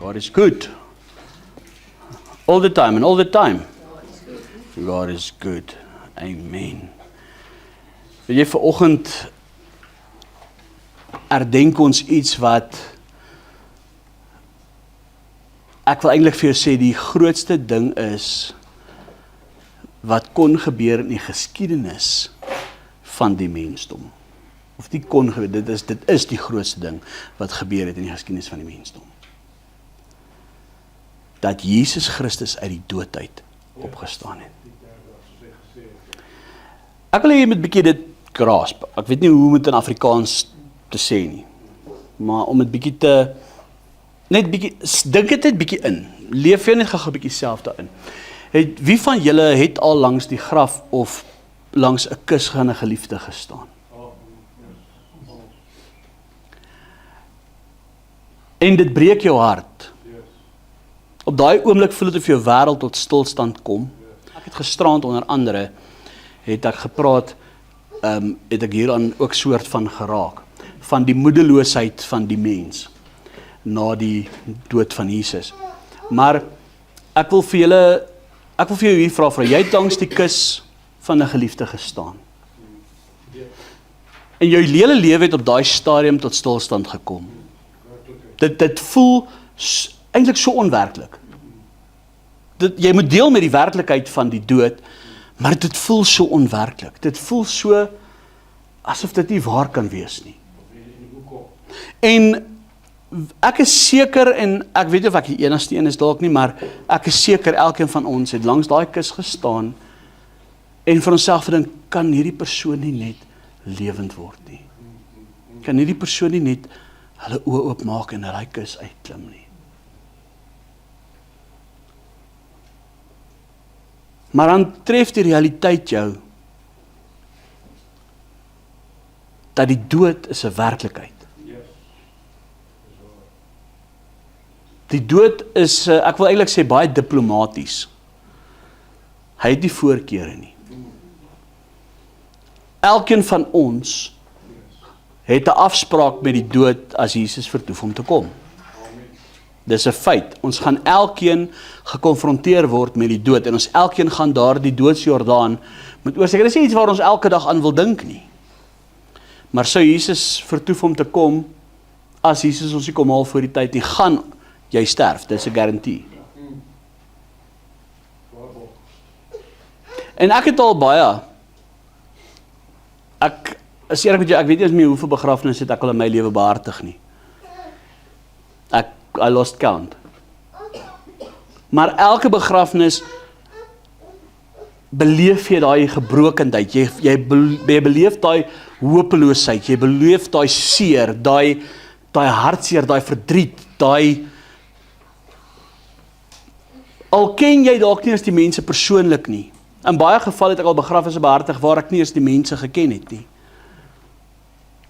God is good. All the time and all the time. God is good. Amen. Weet jy, vanoggend herdenk ons iets wat ek wil eintlik vir jou sê die grootste ding is wat kon gebeur in die geskiedenis van die mensdom. Of die kon gebeur, dit is die grootste ding wat gebeur het in die geskiedenis van die mensdom. Dat Jesus Christus uit die dood uit opgestaan het. Ek wil hê jy moet bietjie dit grasp. Ek weet nie hoe om dit in Afrikaans te sê nie. Maar om dit bietjie net bietjie, dink dit net bietjie in. Leef jy net gou bietjie self daarin. Wie van julle het al langs die graf of langs 'n kus van 'n geliefde gestaan? En dit breek jou hart. Op daai oomblik voel dit of jou wêreld tot stilstand kom. Ek het gisterand onder andere het ek gepraat, het ek hieraan ook soort van geraak, van die moedeloosheid van die mens, na die dood van Jesus. Maar ek wil vir jou hier vra, jy het langs die kus van 'n geliefde gestaan. En jou hele lewe het op daai stadium tot stilstand gekom. Dit voel eintlik so onwerklik. Jy moet deel met die werklikheid van die dood, maar dit voel so onwerklik. Dit voel so asof dit nie waar kan wees nie. En ek is seker, en ek weet nie of ek die enigste een is dalk nie, maar ek is seker elkeen van ons het langs daai kus gestaan en vir onsself gedink, kan hierdie persoon nie net lewend word nie? Kan hierdie persoon nie net hulle oë oopmaak en daai kus uitklim nie? Maar dan tref die realiteit jou dat die dood is 'n werklikheid. Die dood is, ek wil eintlik sê, baie diplomaties. Hy het nie voorkeure nie. Elkeen van ons het 'n afspraak met die dood as Jesus vertoef om te kom. Dis 'n feit. Ons gaan elkeen gekonfronteer word met die dood en ons elkeen gaan daar die doodsjordaan moet oorsteek. Dis nie iets waar ons elke dag aan wil dink nie. Maar sou Jesus vertoef om te kom, as Jesus ons nie kom haal voor die tyd nie, gaan jy sterf. Dis 'n garantie. En ek het al baie, ek is eerlik met jou, ek weet nie eens meer hoeveel begrafnisse het ek al in my lewe behartig nie. I lost count. Maar elke begrafnis beleef jy daai gebrokenheid, jy beleef daai hopeloosheid, jy beleef daai seer, daai hartseer, daai verdriet, al ken jy dalk nie eens die mense persoonlik nie. In baie gevalle het ek al begrafnisse behartig waar ek nie eens die mense geken het nie.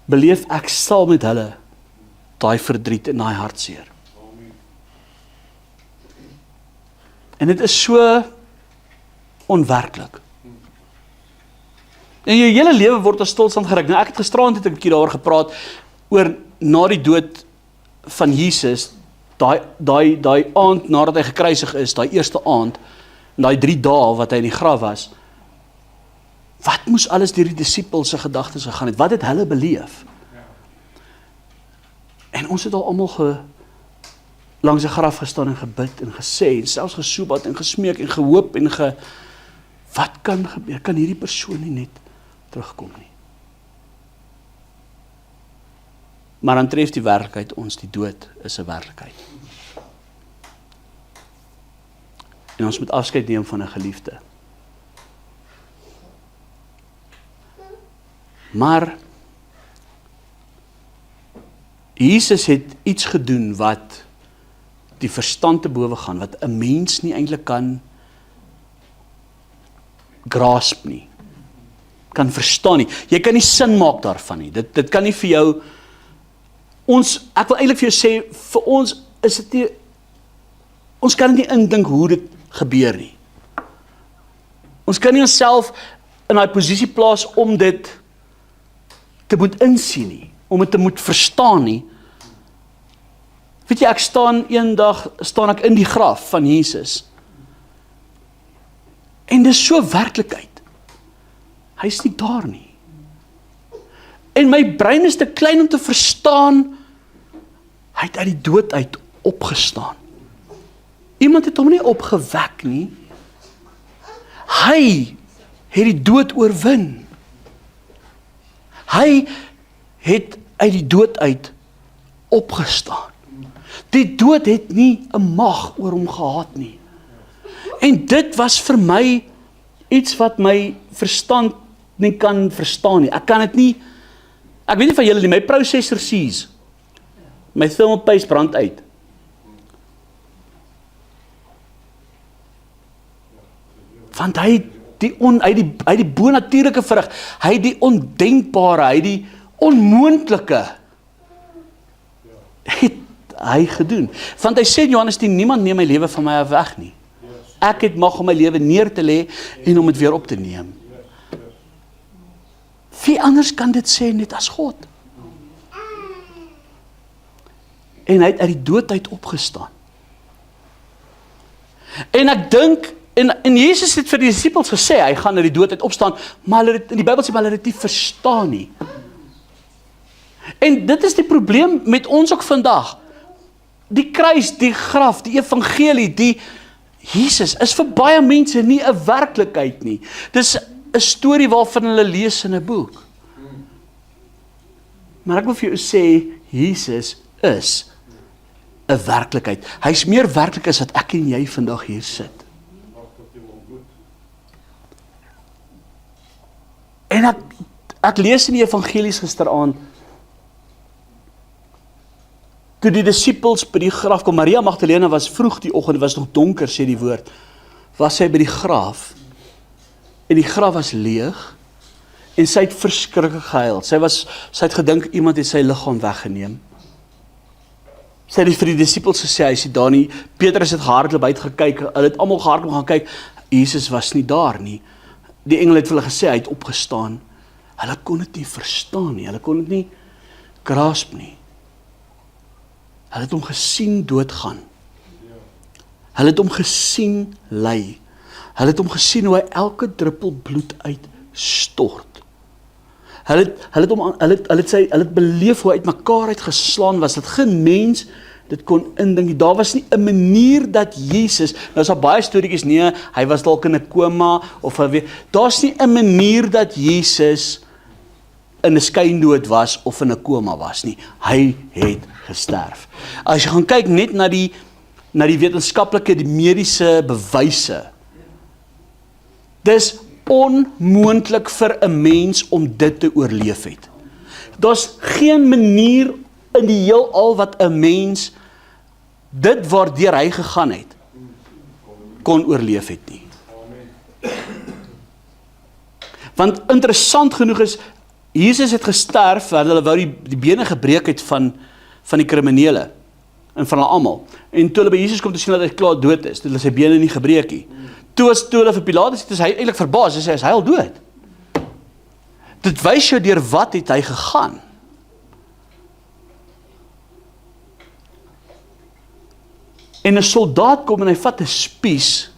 Beleef ek saam met hulle daai verdriet en daai hartseer. En dit is so onwerklik. En jou hele lewe word as stilstand geruk. Nou ek het gisterand het ek 'n bietjie daaroor gepraat oor na die dood van Jesus, daai aand nadat hy gekruisig is, daai eerste aand, en daai 3 dae wat hy in die graf was. Wat moes alles deur die disippels se gedagtes gegaan het? Wat het hulle beleef? En ons het al almal langs 'n graf gestaan en gebid en gesê, en selfs gesoebat en gesmeek en gehoop en wat kan gebeur? Kan hierdie persoon nie net terugkom nie? Maar dan tref die werklikheid ons, die dood is 'n werklikheid. En ons moet afskeid neem van 'n geliefde. Maar Jesus het iets gedoen wat die verstand te bowe gaan, wat 'n mens nie eintlik kan grasp nie, kan verstaan nie. Jy kan nie sin maak daarvan nie. Dit kan nie vir jou, ek wil eintlik vir jou sê, vir ons is dit nie, ons kan nie indink hoe dit gebeur nie. Ons kan nie onsself in daai posisie plaas om dit te moet insien nie, om dit te moet verstaan nie. Weet jy, eendag staan ek in die graf van Jesus. En dis so werklikheid. Hy is nie daar nie. En my brein is te klein om te verstaan, hy het uit die dood uit opgestaan. Iemand het hom nie opgewek nie. Hy het die dood oorwin. Hy het uit die dood uit opgestaan. Die dood het nie 'n mag oor hom gehad nie. En dit was vir my iets wat my verstand nie kan verstaan nie. Ek kan dit nie, ek weet nie van julle nie, my processor seize. My thermal paste brand uit. Want hy het die bonatuurlike vrug, hy het die ondenkbare, hy het die onmoontlike, het hy gedoen. Want hy sê in Johannes 10, niemand neem my lewe van my af weg nie. Ek het mag om my lewe neer te lê en om dit weer op te neem. Wie anders kan dit sê net as God? En hy het uit die dood uit opgestaan. En ek dink, en Jesus het vir die disippels gesê, hy gaan uit die dood uit opstaan, maar hulle het, in die Bybel sê, maar hulle het dit nie verstaan nie. En dit is die probleem met ons ook vandag. Die kruis, die graf, die evangelie, die Jesus is vir baie mense nie 'n werklikheid nie. Dis 'n storie waarvan hulle lees in 'n boek. Maar ek wil vir jou sê, Jesus is 'n werklikheid. Hy's meer werklik as wat ek en jy vandag hier sit. En ek lees in die evangelies gisteraand, toe die disippels by die graf kom, Maria Magdalena was vroeg die oggend, was nog donker, sê die woord, was sy by die graf, en die graf was leeg, en sy het verskriklik gehuil. Sy het gedink, iemand het sy liggaam weggeneem. Sy het vir die disippels gesê, hy sê daar nie, Petrus het gehardloop uitgekyk, hulle het almal gehardloop gaan kyk, Jesus was nie daar nie. Die engel het vir hulle gesê, hy het opgestaan. Hulle kon dit nie verstaan nie, hulle kon dit nie grasp nie. Hulle het hom gesien doodgaan. Hulle het hom gesien ly. Hulle het hom gesien hoe hy elke druppel bloed uitstort. Hulle het beleef hoe hy uitmekaar uitgeslaan was, dat geen mens dit kon indink. Daar was nie 'n manier dat Jesus, nou is daar baie storieetjies, nee, hy was dalk in 'n koma, of daar's nie 'n manier dat Jesus in 'n skyndood was, of in 'n koma was nie. Hy het gesterf. As jy gaan kyk net na die wetenskaplike, die mediese bewyse, dis onmoontlik vir 'n mens om dit te oorleef het. Daar's geen manier in die heelal wat 'n mens dit waardeur hy gegaan het, kon oorleef het nie. Want interessant genoeg is, Jesus het gesterf, want hulle wou die bene gebreek het van die kriminele, en van hulle almal. En toe hulle by Jesus kom te sien dat hy klaar dood is, toe hulle sy bene nie gebreek nie. Toe hulle vir Pilatus het, is hy eintlik verbaas, hy sê, is hy al dood? Dit wys jou deur wat het hy gegaan. En 'n soldaat kom en hy vat 'n spies,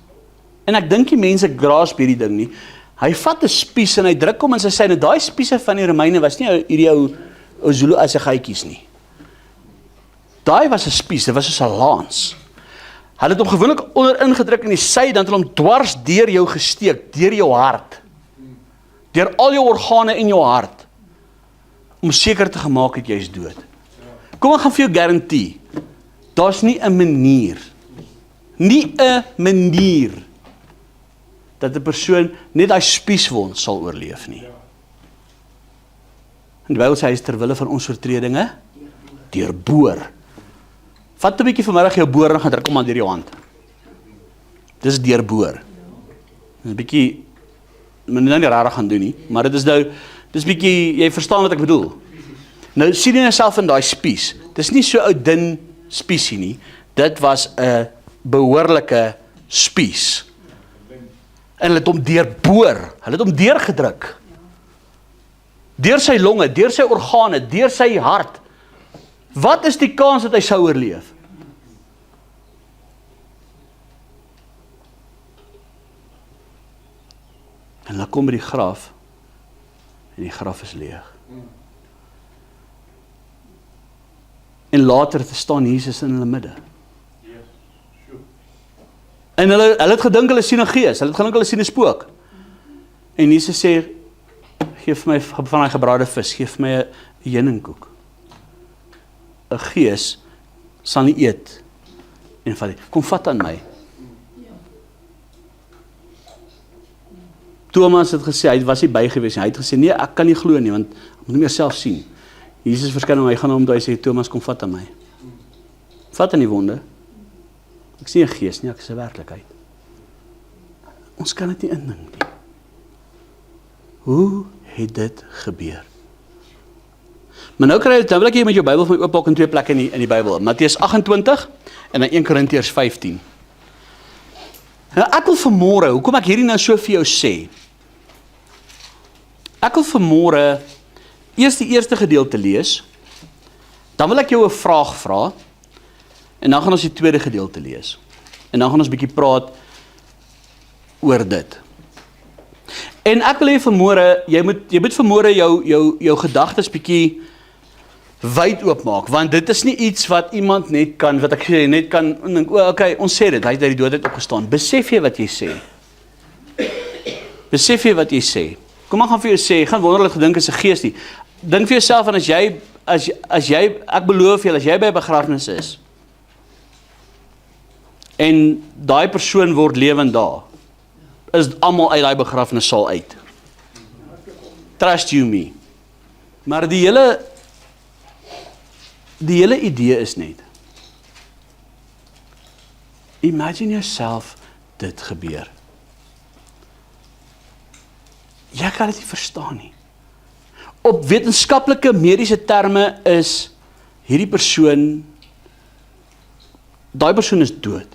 en ek dink die mense grasp hierdie ding nie, hy vat 'n spies en hy druk hom in sy sy, en daai spiese van die Romeine was nie hierdie ou Zulu as sy gytjies nie. Daai was 'n spies, dit was soos 'n lans. Hulle het hom gewoonlik onder ingedruk in die sy, dan het hulle hom dwars deur jou gesteek, deur jou hart. Deur al jou organe in jou hart. Om seker te gemaak het jy is dood. Kom ek gaan vir jou garantie. Daar's nie 'n manier. Nie 'n manier dat 'n persoon net daai spieswond sal oorleef nie. En die Bybel sê hy is ter wille van ons oortredinge deurboor. Vat 'n bietjie vanmiddag jou boor en gaan druk hom aan deur jou hand. Dis deurboor. Dis 'n bietjie, moet nou nie rarig gaan doen nie, maar dit is nou, dis bietjie, jy verstaan wat ek bedoel. Nou sien jy jouself in daai spies. Dis nie so 'n dun spiesie nie. Dit was 'n behoorlike spies. En hulle het hom deurboor. Hulle het hom deurgedruk. Deur sy longe, deur sy organe, deur sy hart. Wat is die kans dat hy sou oorleef? hulle kom by die graf, en die graf is leeg. En later te staan Jesus in hulle midde. En hulle het gedink hulle sien 'n gees, hulle het gedink hulle sien 'n spook. En Jesus sê, geef my van die gebraade vis, geef my 'n heuningkoek. 'n Gees sal nie eet en vat nie. Kom vat aan my. Thomas het gesê, hy was nie by gewees nie, hy het gesê, nee, ek kan nie glo nie, want ek moet nie meer self sien. Jesus verskyn hom, hy gaan hom toe, hy sê, Thomas, kom vat aan my. Vat aan die wonde. Ek sien 'n gees nie, ek is 'n werklikheid. Ons kan dit nie indink nie. Hoe het dit gebeur? Maar nou wil ek jy met jou Bybel van my oopmaak in twee plekke in die Bybel. Matteus 28 en dan 1 Korintiërs 15. Nou ek wil vanmôre, hoekom ek hierdie nou so vir jou sê? Ek wil vanmôre eers die eerste gedeelte lees, dan wil ek jou 'n vraag vra, en dan gaan ons die tweede gedeelte lees. En dan gaan ons bietjie praat oor dit. En ek wil hê vanmôre, jy moet vanmôre jou gedagtes bietjie wyd oopmaak, want dit is nie iets wat iemand net kan, wat ek sê, net kan dink, okay, ons sê dit, hy het uit die doodheid opgestaan. Besef jy wat jy sê? Besef jy wat jy sê? Kom maar gaan vir jou sê, gaan wonderlik gedink is 'n gees nie. Dink vir jouself, en as jy, ek beloof jy, as jy by 'n begrafnis is, en daai persoon word lewend daar, is almal uit daai begrafnissaal uit. Trust you me. Maar die hele idee is net, imagine yourself dit gebeur. Jy kan dit nie verstaan nie. Op wetenskaplike mediese terme is hierdie persoon, daai persoon is dood.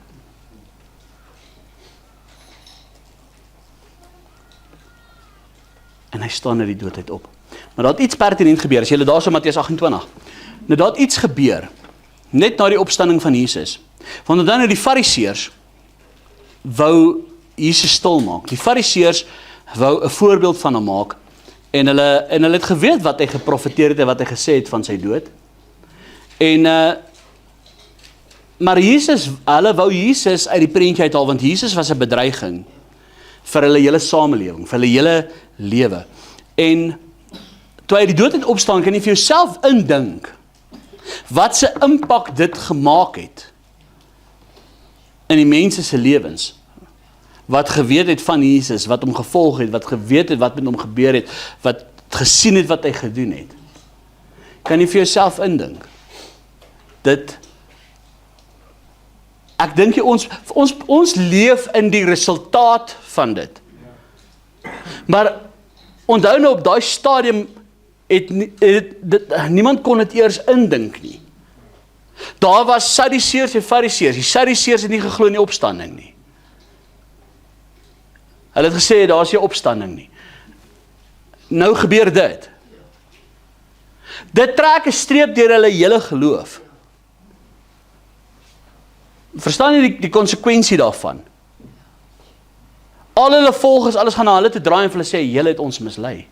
En hy staan uit die doodheid op. Maar daar het iets pertinent gebeur, as jy daar so Matteus 28. Nou daar het iets gebeur, net na die opstanding van Jesus. Want dan nou die Fariseërs wou Jesus stil maak. Die Fariseërs wou 'n voorbeeld van hom maak, en hulle het geweet wat hy geprofeteer het en wat hy gesê het van sy dood. En maar hulle wou Jesus uit die prentjie uithaal, want Jesus was 'n bedreiging vir hulle hele samelewing, vir hulle hele lewe. En toe hy die doodheid opstaan, kan jy vir jouself indink wat se impak dit gemaak het in die mense se lewens, wat geweet het van Jesus, wat hom gevolg het, wat geweet het wat met hom gebeur het, wat gesien het wat hy gedoen het. Kan jy vir jouself indink? Ek dink ons leef in die resultaat van dit. Maar onthou nou, op daai stadium niemand kon dit eers indink nie. Daar was Sadduseërs en Fariseërs. Die Sadduseërs het nie geglo in die opstanding nie. Hulle het gesê, daar is nie opstanding nie. Nou gebeur dit. Dit trek 'n streep deur hulle hele geloof. Verstaan jy die konsekwensie daarvan? Al hulle volgers, alles gaan na hulle te draai en vir hulle sê, julle het ons mislei.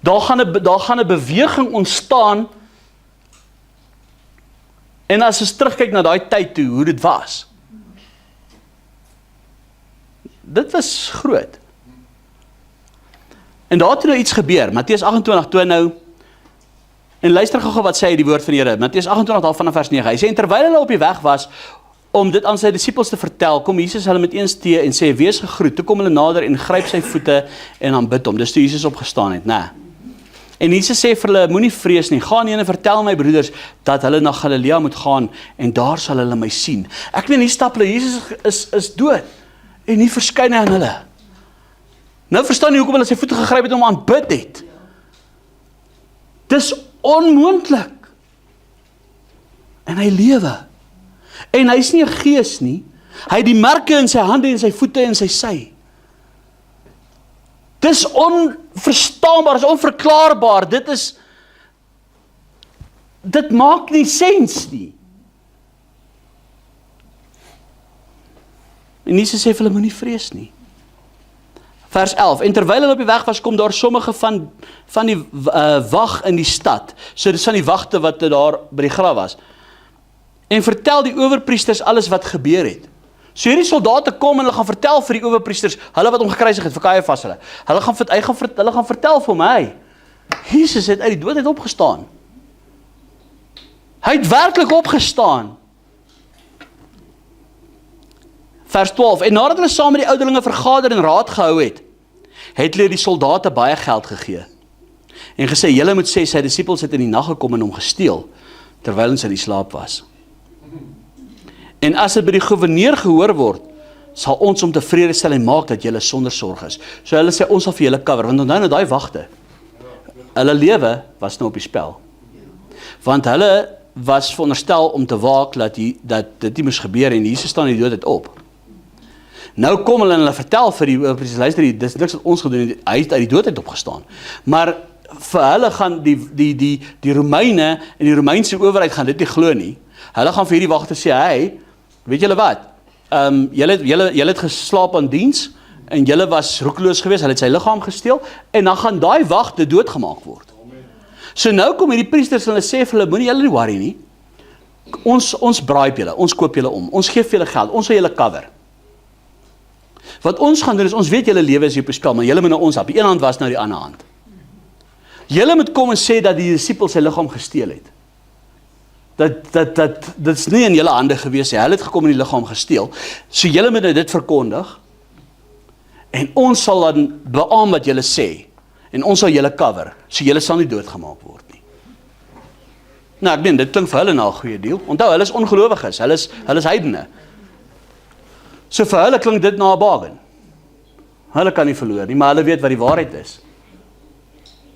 Daar gaan 'n beweging ontstaan, en as ons terugkyk na daai tyd toe, hoe dit was, dit was groot. En daar het nou iets gebeur, Matteus 28, toe nou, en luister gou wat sê die woord van die Here, Matteus 28 vanaf vers 9, hy sê, en terwyl hulle op die weg was, om dit aan sy disippels te vertel, kom Jesus hulle met eens tee en sê, wees gegroet, toe kom hulle nader en gryp sy voete en aanbid hom, dis toe Jesus opgestaan het, nee. En Jesus sê vir hulle, moenie vrees nie, gaan heen en vertel my broeders, dat hulle na Galilea moet gaan, en daar sal hulle my sien. Ek weet nie, stap hulle, Jesus is dood, en nie verskyn hy aan hulle. Nou verstaan nie hoekom hulle sy voete gegryp het om aanbid het. Dis onmoontlik. En hy lewe. En hy is nie 'n gees nie. Hy het die merke in sy hande en sy voete en sy sy. Dis onverstaanbaar, dis onverklaarbaar. Dit maak nie sens nie. En Jesus sê vir hulle, moenie vrees nie. Vers 11, en terwyl hulle op die weg was, kom daar sommige van die wag in die stad, so dis van die wagte wat daar by die graf was, en vertel die owerpriesters alles wat gebeur het. So hierdie soldate kom en hulle gaan vertel vir die owerpriesters, hulle wat hom gekruisig het, vir Kajafas hulle gaan vertel vir hom, hey, Jesus het uit die dood uit opgestaan. Hy het werklik opgestaan. Vers 12, en nadat hulle saam met die ouderlinge vergader en raad gehou het hulle die soldate baie geld gegee. En gesê, julle moet sê, sy disippels het in die nag gekom en hom gesteel, terwyl ons in die slaap was. En as dit by die gouverneur gehoor word, sal ons om tevrede stel en maak dat julle sonder sorg is. So hulle sê, ons sal vir julle cover, want onthou nou daai wagte. Hulle lewe was nou op die spel. Want hulle was veronderstel om te waak dat dit nie moes gebeur en Jesus staan die dood uit op. Nou kom hulle en hulle vertel vir die owerpriesters, luister, dis niks wat ons gedoen het, hy het uit die dood uit opgestaan. Maar vir hulle gaan die Romeine en die Romeinse owerheid gaan dit nie glo nie. Hulle gaan vir hierdie wagte sê, hey, weet julle wat? Julle het geslaap aan diens en julle was roekeloos geweest, hulle het sy liggaam gesteel en dan gaan daai wagte doodgemaak word. So nou kom hierdie priesters en hulle sê vir hulle, moenie julle nie worry nie. Ons bribe julle, ons koop julle om, ons gee vir julle geld, ons sal julle cover. Wat ons gaan doen is, ons weet julle lewe is hier op die spel, maar julle moet nou ons help. Die een hand was nou die ander hand. Julle moet kom en sê dat die disipels sy liggaam gesteel het. Dit is nie in julle hande gewees nie. Hulle het gekom en die liggaam gesteel. So julle moet nou dit verkondig. En ons sal dan beamoen wat julle sê. En ons sal julle cover. So julle sal nie doodgemaak word nie. Nou, ek meen, dit klink vir hulle na 'n goeie deal. Onthou, hulle is ongelowiges. Hulle is heidene. So vir hulle klink dit na 'n bargain. Hulle kan nie verloor nie, maar hulle weet wat die waarheid is.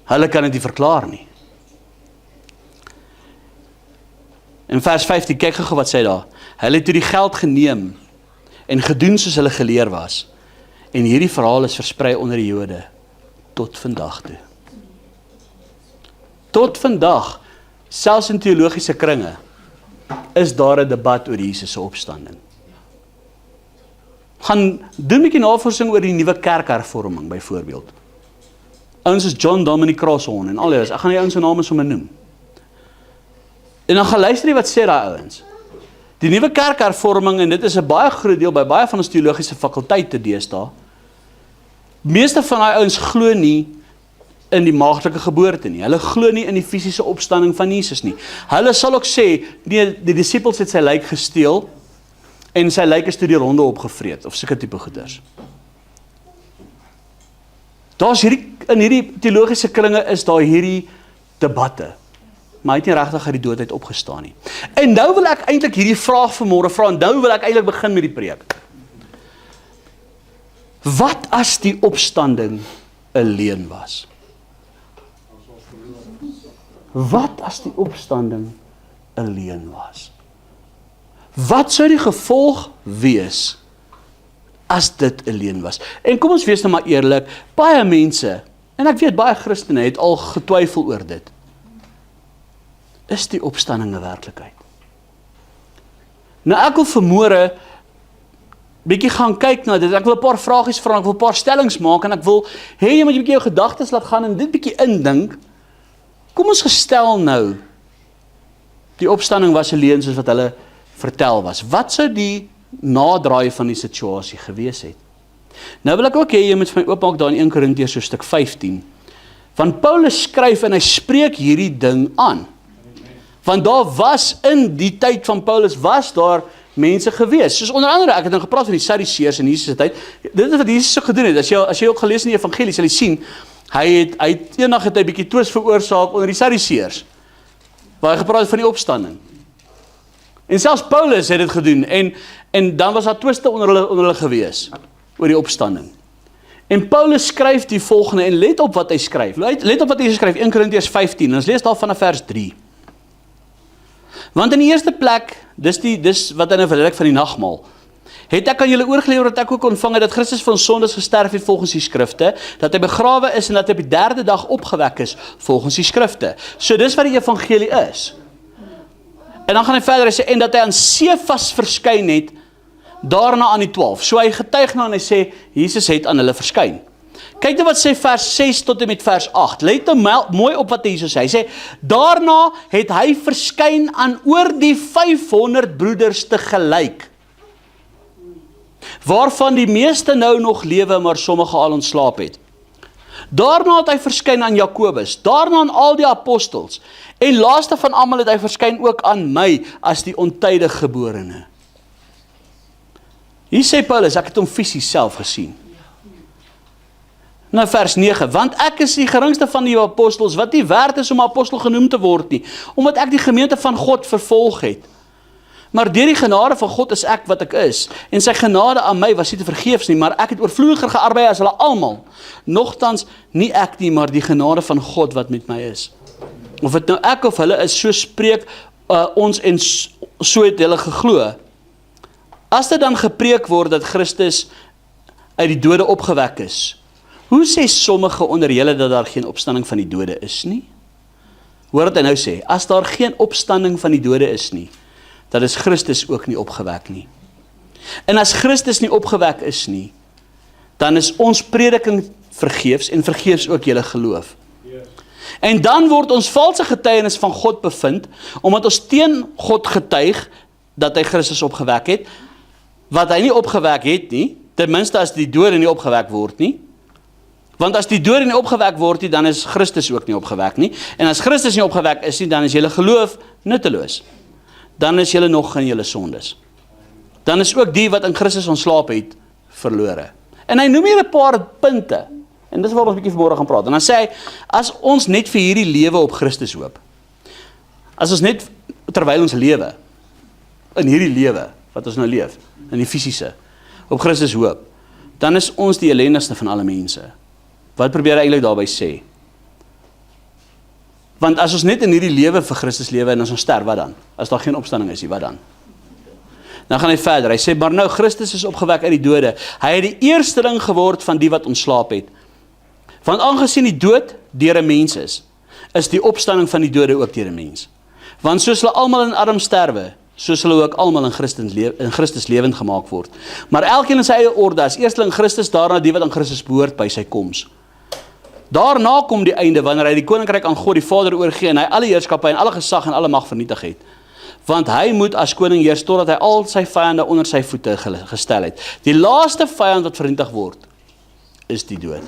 Hulle kan dit nie verklaar nie. In vers 15, kyk gou wat sê daar. Hulle het toe die geld geneem en gedoen soos hulle geleer was. En hierdie verhaal is versprei onder die Jode tot vandag toe. Tot vandag, selfs in teologiese kringe, is daar 'n debat oor Jesus se opstanding. Gaan doen 'n bietjie navorsing oor die nuwe kerkhervorming byvoorbeeld. Ouens is John Dominic Crosshorn en al die, ek gaan die ouens se name sommer noem. En dan gaan luister jy wat sê daai ouens. Die nuwe kerkhervorming, en dit is 'n baie groot deel by baie van ons teologiese fakulteite deesdae. Meeste van daai ouens glo nie in die maagdelike geboorte nie. Hulle glo nie in die fisiese opstanding van Jesus nie. Hulle sal ook sê, nee, die disippels het sy lijk gesteel en sy lijk is toe die ronde opgevreet, of sulke tipe goeders. Daar's in hierdie teologiese kringe is daar hierdie debatte. Maar hy het nie regtig uit die dood uit opgestaan nie. En nou wil ek eintlik hierdie vraag vanmôre vra, en nou wil ek eintlik begin met die preek. Wat as die opstanding 'n leuen was? Wat as die opstanding 'n leuen was? Wat sou die gevolg wees as dit 'n leuen was? En kom ons wees nou maar eerlik, baie mense, en ek weet baie Christene het al getwyfel oor dit. Is die opstanding 'n werklikheid? Nou ek wil vanmôre bietjie gaan kyk na dit. Ek wil 'n paar vragies vra, ek wil 'n paar stellings maak en ek wil hê jy moet bietjie jou gedagtes laat gaan en dit bietjie indink. Kom ons gestel nou die opstanding was 'n leuen soos wat hulle vertel was. Wat sou die nadraai van die situasie gewees het? Nou wil ek ook hê jy moet vir my oopmaak daar in 1 Korintiërs hoofstuk 15. Want Paulus skryf en hy spreek hierdie ding aan. Want daar was in die tyd van Paulus was daar mense gewees. Soos onder andere, ek het nou gepraat van die Sadduseërs in Jesus se tyd. Dit is wat Jesus so gedoen het. As jy ook gelees in die evangelie, sal jy sien, eendag het hy 'n bietjie twis veroorsaak onder die Sadduseërs, waar hy gepraat het van die opstanding. En selfs Paulus het dit gedoen, en dan was daar twiste onder hulle gewees, oor die opstanding. En Paulus skryf die volgende, en let op wat hy skryf. Let op wat hy skryf, 1 Korintiërs 15, en ons lees daar vanaf vers 3. Want in die eerste plek, dis wat hy nou verduidelik van die nagmaal, het ek aan julle oorgelewer dat ek ook ontvang het dat Christus vir ons sondes gesterf het volgens die skrifte, dat hy begrawe is en dat hy op die 3de dag opgewek is volgens die skrifte. So dis wat die evangelie is. En dan gaan hy verder sê, en dat hy aan Sefas verskyn het, daarna aan die 12. So hy getuig nou en hy sê, Jesus het aan hulle verskyn. Kyk nou wat sê vers 6 tot en met vers 8. Let nou mooi op wat Jesus sê. Hy sê, daarna het hy verskyn aan oor die 500 broeders te gelyk, waarvan die meeste nou nog lewe, maar sommige al ontslaap het. Daarna het hy verskyn aan Jakobus, daarna aan al die apostels, en laaste van almal het hy verskyn ook aan my, as die ontydig geborene. Hier sê Paulus, ek het hom fisies self gesien. Nou vers 9, want ek is die geringste van die apostels, wat nie werd is om apostel genoem te word nie, omdat ek die gemeente van God vervolg het. Maar deur die genade van God is ek wat ek is, en sy genade aan my was nie te vergeefs nie, maar ek het oorvloediger gearbei as hulle almal. Nogtans nie ek nie, maar die genade van God wat met my is. Of het nou ek of hulle is, so spreek ons en so het hulle geglo. As dit dan gepreek word dat Christus uit die dode opgewek is, hoe sê sommige onder julle dat daar geen opstanding van die dode is nie? Hoor wat hy nou sê, as daar geen opstanding van die dode is nie, dan is Christus ook nie opgewek nie. En as Christus nie opgewek is nie, dan is ons prediking vergeefs en vergeefs ook julle geloof. En dan word ons valse getuienis van God bevind, omdat ons teen God getuig dat hy Christus opgewek het, wat hy nie opgewek het nie, ten minste as die dode nie opgewek word nie. Want as die dode nie opgewek word nie, dan is Christus ook nie opgewek nie. En as Christus nie opgewek is nie, dan is julle geloof nutteloos. Dan is julle nog in julle sondes. Dan is ook die wat in Christus ontslaap het, verlore. En hy noem hier 'n paar punte. En dis waar ons 'n bietjie vanmôre gaan praat. En dan sê hy, as ons net vir hierdie lewe op Christus hoop, as ons net terwyl ons lewe, in hierdie lewe, wat ons nou leef, in die fisiese, op Christus hoop, dan is ons die ellendigste van alle mense. Wat probeer hy eintlik daarby sê? Want as ons net in hierdie lewe vir Christus lewe en as ons sterf, wat dan? As daar geen opstanding is nie, wat dan? Dan gaan hy verder, hy sê, maar nou Christus is opgewek uit die dode, hy het die eersteling geword van die wat ontslaap het. Want aangesien die dood deur 'n mens is die opstanding van die dode ook deur 'n mens. Want soos hulle almal in Adam sterwe, soos hulle ook almal in Christus lewend gemaak word. Maar elkeen in sy eie orde, as eersteling Christus, daarna die wat aan Christus behoort by sy koms. Daarna kom die einde, wanneer hy die koninkryk aan God die Vader oorgee, en hy alle heerskappe en alle gesag en alle mag vernietig het. Want hy moet as koning heers, totdat hy al sy vyande onder sy voete gestel het. Die laaste vyand wat vernietig word, is die dood.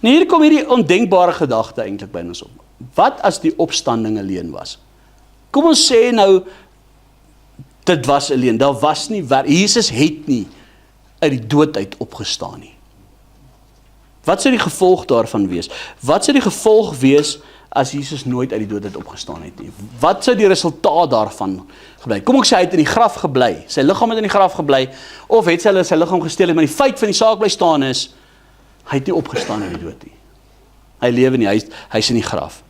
En hier kom hierdie ondenkbare gedagte eintlik by ons op. Wat as die opstanding 'n leuen was? Kom ons sê nou, dit was 'n leuen, daar was nie, Jesus het nie uit die dood uit opgestaan nie. Wat sou die gevolg daarvan wees? Wat sou die gevolg wees as Jesus nooit uit die dood uit opgestaan het nie? Wat sou die resultaat daarvan gebly? Kom ek sê, hy het in die graf gebly, sy liggaam het in die graf gebly, of het hulle sy liggaam gesteel het, maar die feit van die saak bly staan is, hy het nie opgestaan uit die dood nie. Hy lewe nie, hy is in die graf.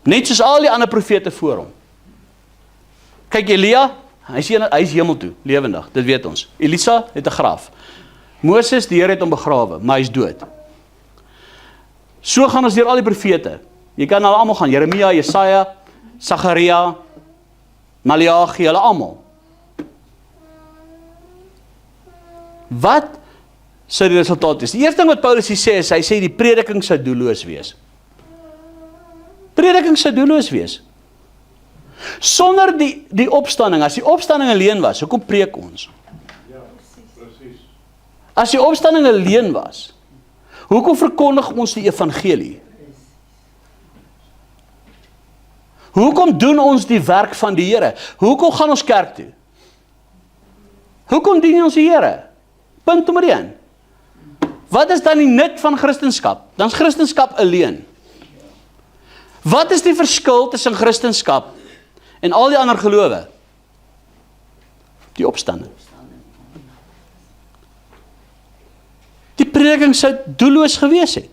Net soos al die ander profete voor hom. Kyk, Elia, hy is hemel toe, lewendig, dit weet ons. Elisa het 'n graf. Moses, die Here het hom begrawe, maar hy is dood. So gaan ons deur al die profete. Jy kan hulle almal gaan, Jeremia, Jesaja, Sagaria, Maleagi, hulle almal. Wat sou die resultaat wees? Die eerste ding wat Paulus hier sê, is hy sê die prediking sou doelloos wees. Prediking sou doelloos wees. Sonder die opstanding, as die opstanding 'n leuen was, hoekom preek ons? Ja, presies. As die opstanding 'n leuen was, hoekom verkondig ons die evangelie? Hoekom doen ons die werk van die Here? Hoekom gaan ons kerk toe? Hoekom dien ons die Here? Punt nommer 1. Wat is dan die nut van Christendom? Dan is Christendom 'n leuen. Wat is die verskil tussen Christendom en al die ander gelowe? Die opstanding. Die prediking sou doelloos gewees het.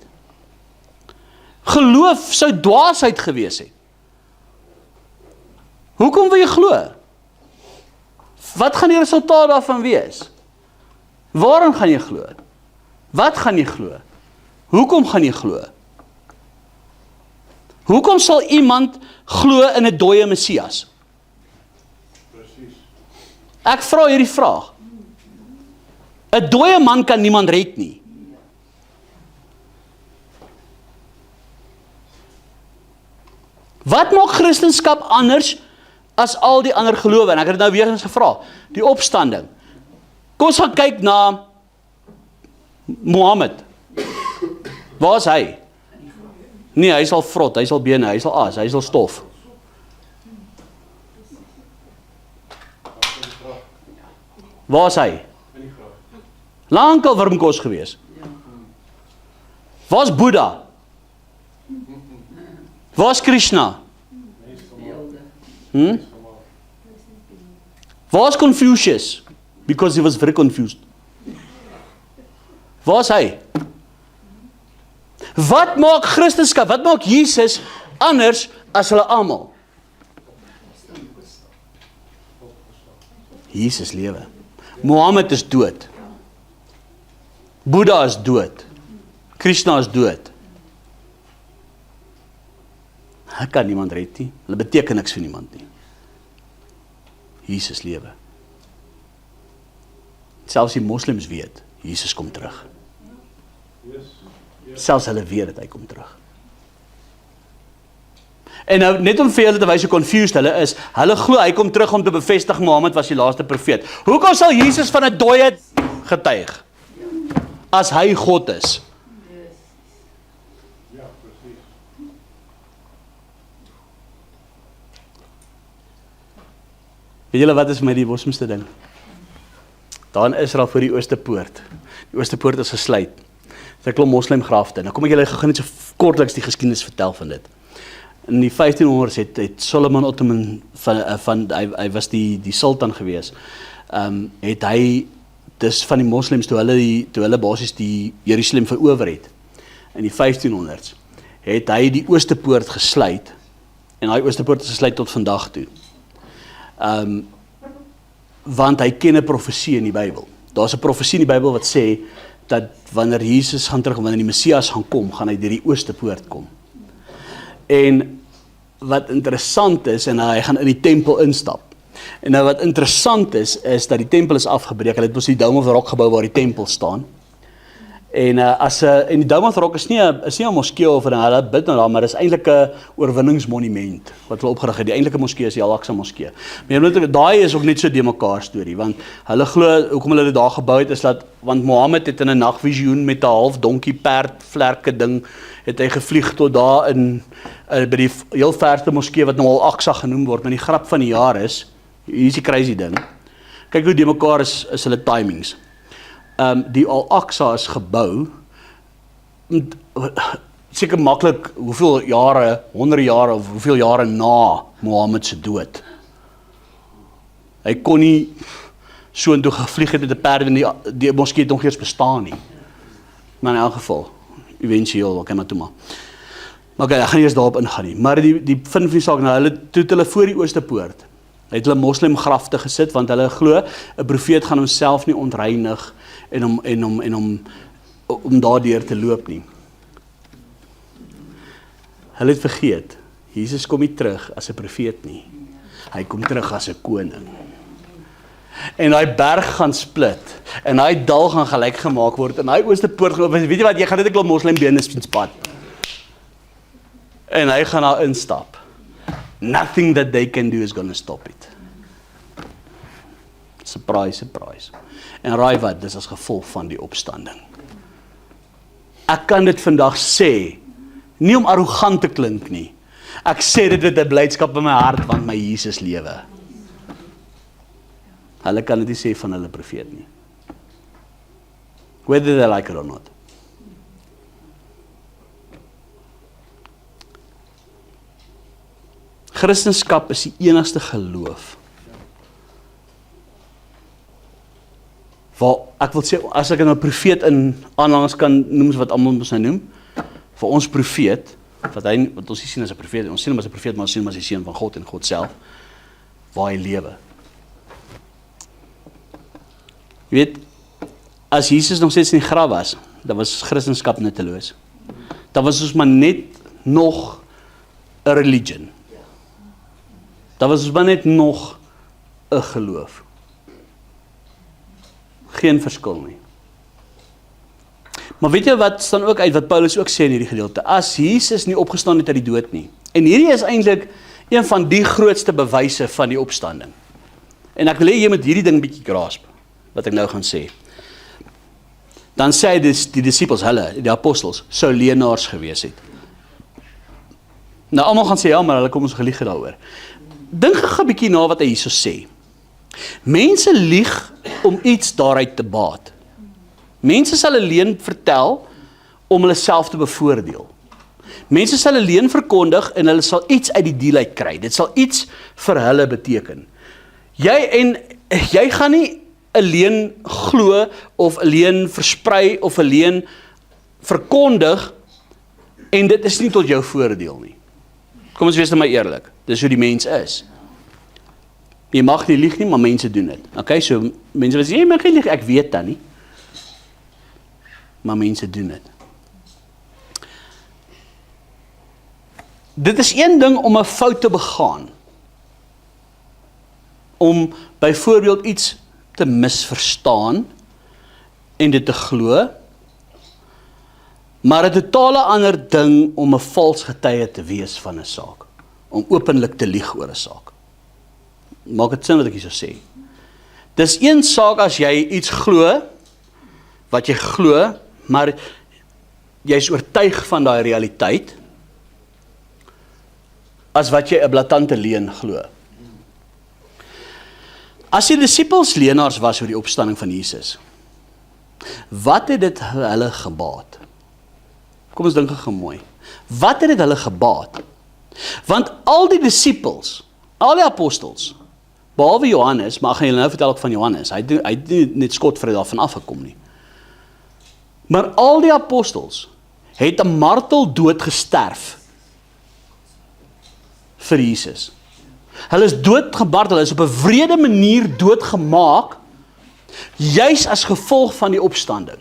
Geloof sou dwaasheid gewees het. Hoekom wil jy glo? Wat gaan die resultaat daarvan wees? Waarom gaan jy glo? Wat gaan jy glo? Hoekom gaan jy glo? Hoekom sal iemand glo in 'n dooie Messias? Presies. Ek vra hierdie vraag. 'n Dooie man kan niemand red nie. Wat maak Christendom anders as al die ander gelowe? En ek het nou weer eens gevra, die opstanding. Kom ons gaan kyk na Mohammed. Waar is hy? Nee, hy is al vrot, hy is al bene, hy is al as, hy is al stof. Waar is hy? Lankal wurmkos gewees. Waar is Boeddha? Waar is Krishna? Waar is Confucius? Because he was very confused. Waar is hy? Wat maak Christendom, wat maak Jesus anders as hulle almal? Jesus lewe. Mohammed is dood. Boeddha is dood. Krishna is dood. Hy kan niemand red nie. Hulle beteken niks vir niemand nie. Jesus lewe. Selfs die moslems weet, Jesus kom terug. Selfs hulle weet dat hy kom terug. En nou, net om vir julle te wys hoe confused hulle is, hulle glo hy kom terug om te bevestig Mohammed was die laaste profeet. Hoekom sal Jesus van 'n dooie getuig? As hy God is. Ja, presies. Weet julle wat is my die bosmste ding? Daar in Israel voor die Ooste Poort. Die Ooste Poort is gesluit. Dit is 'n klomp moslimgrafte. Nou kom ek julle gou net so kortliks die geskiedenis vertel van dit. In die 1500s het Solomon Ottoman hy was die sultan gewees. Het hy dis van die moslems toe hulle basies die Jerusalem verower het in die 1500s het hy die Ooste Poort gesluit en daai Ooste Poort is gesluit tot vandag toe. Want hy ken 'n profesie in die Bybel. Daar's 'n profesie in die Bybel wat sê dat wanneer Jesus gaan terug, wanneer die Messias gaan kom, gaan hy deur die Ooste Poort kom. En wat interessant is, en hy gaan in die tempel instap. En nou wat interessant is dat die tempel is afgebreek. Hulle het mos die Dome of the Rock gebou waar die tempel staan. En en die Dome of the Rock is nie 'n moskee of hulle bid nou daar, maar dis eintlik 'n oorwinningsmonument wat hulle opgerig het. Die eintlike moskee is die Al-Aqsa moskee. Maar daai is ook net so de mekaar storie, want hulle glo hoekom hulle dit daar gebou het is dat want Mohammed het in 'n nagvisioen met 'n half donkie perd vlerke ding het hy gevlieg tot daar in by die heel verste moskee wat nou Al-Aqsa genoem word. Maar die grap van die jaar is, hier is die crazy ding. Kyk hoe de mekaar is hulle timings. Die Al-Aqsa is gebou seker maklik hoeveel jare, honderde jare of hoeveel jare na Mohammed se dood. Hy kon nie so intoe gevlieg het met 'n perd en die moskee het nog eers bestaan nie. Maar in elk geval, eventueel, okay, maar toe maar. Maar okay, ek gaan nie eers daarop ingaan nie. Maar die vind van die saak, nou hulle voor die Ooste Poort het hulle moslimgrafte gesit, want hulle glo 'n profeet gaan homself nie ontreinig om daardeur te loop nie. Hulle het vergeet, Jesus kom nie terug as 'n profeet nie. Hy kom terug as 'n koning. En daai berg gaan split, en daai dal gaan gelyk gemaak word, en daai Ooste Poort, weet jy wat, jy gaan net 'n klomp moslim bene pad. En hy gaan daar instap. Nothing that they can do is going to stop it. Surprise, surprise. En raai wat, dis as gevolg van die opstanding. Ek kan dit vandag sê, nie om arrogant te klink nie. Ek sê dit met 'n blydskap in my hart, want my Jesus lewe. Hulle kan dit nie sê van hulle profeet nie. Whether they like it or not. Christendom is die enigste geloof waar ek wil sê, as ek nou profeet in aanhangers kan noem, wat almal ons nou noem, vir ons profeet, wat ons nie sien as 'n profeet, ons sien hom as 'n profeet, maar ons sien hom as die seun van God en God self, waar hy lewe. Jy weet, as Jesus nog steeds in die graf was, dan was Christendom nutteloos. Dan was ons maar net nog 'n religion. Dat was ons maar net nog 'n geloof. Geen verskil nie. Maar weet jy wat staan ook uit, wat Paulus ook sê in hierdie gedeelte? As Jesus nie opgestaan het uit die dood nie, En hierdie is eintlik een van die grootste bewyse van die opstanding. En ek wil hê jy moet hierdie ding bietjie grasp, wat ek nou gaan sê. Dan sê hy die disippels, hulle, die apostels, sou leenaars gewees het. Nou, almal gaan sê, ja, maar hulle kom ons gelieg daaroor. Dink gou 'n bietjie na wat hy hierso sê. Mense lieg om iets daaruit te baat. Mense sal 'n leuen vertel om hulle self te bevoordeel. Mense sal 'n leuen verkondig en hulle sal iets uit die deal uit kry. Dit sal iets vir hulle beteken. Jy gaan nie 'n leuen glo of 'n leuen versprei of 'n leuen verkondig en dit is nie tot jou voordeel nie. Kom ons wees nou maar eerlik. Dis hoe die mens is. Jy mag nie lieg nie, maar mense doen dit. Okay, so mense wat sê jy mag nie lieg, ek weet dan nie. Maar mense doen dit. Dit is een ding om 'n fout te begaan. Om byvoorbeeld iets te misverstaan en dit te glo, maar 'n totale ander ding om 'n vals getuie te wees van 'n saak, om openlik te lieg oor 'n saak. Maak dit sin wat ek hier so sê? Dis een saak as jy iets glo, wat jy glo, maar jy is oortuig van daai realiteit, as wat jy 'n blaatante leuen glo. As die disippels leenaars was oor die opstanding van Jesus, wat het dit hulle gebaat? Kom ons dink gou mooi. Wat het dit hulle gebaat? Want al die disippels, al die apostels, behalwe Johannes, maar ek gaan julle nou vertel ook van Johannes, hy het nie net skotvry daarvan afgekom nie. Maar al die apostels het 'n marteldood gesterf vir Jesus. Hulle is doodgemartel, hulle is op 'n wrede manier doodgemaak, juis as gevolg van die opstanding.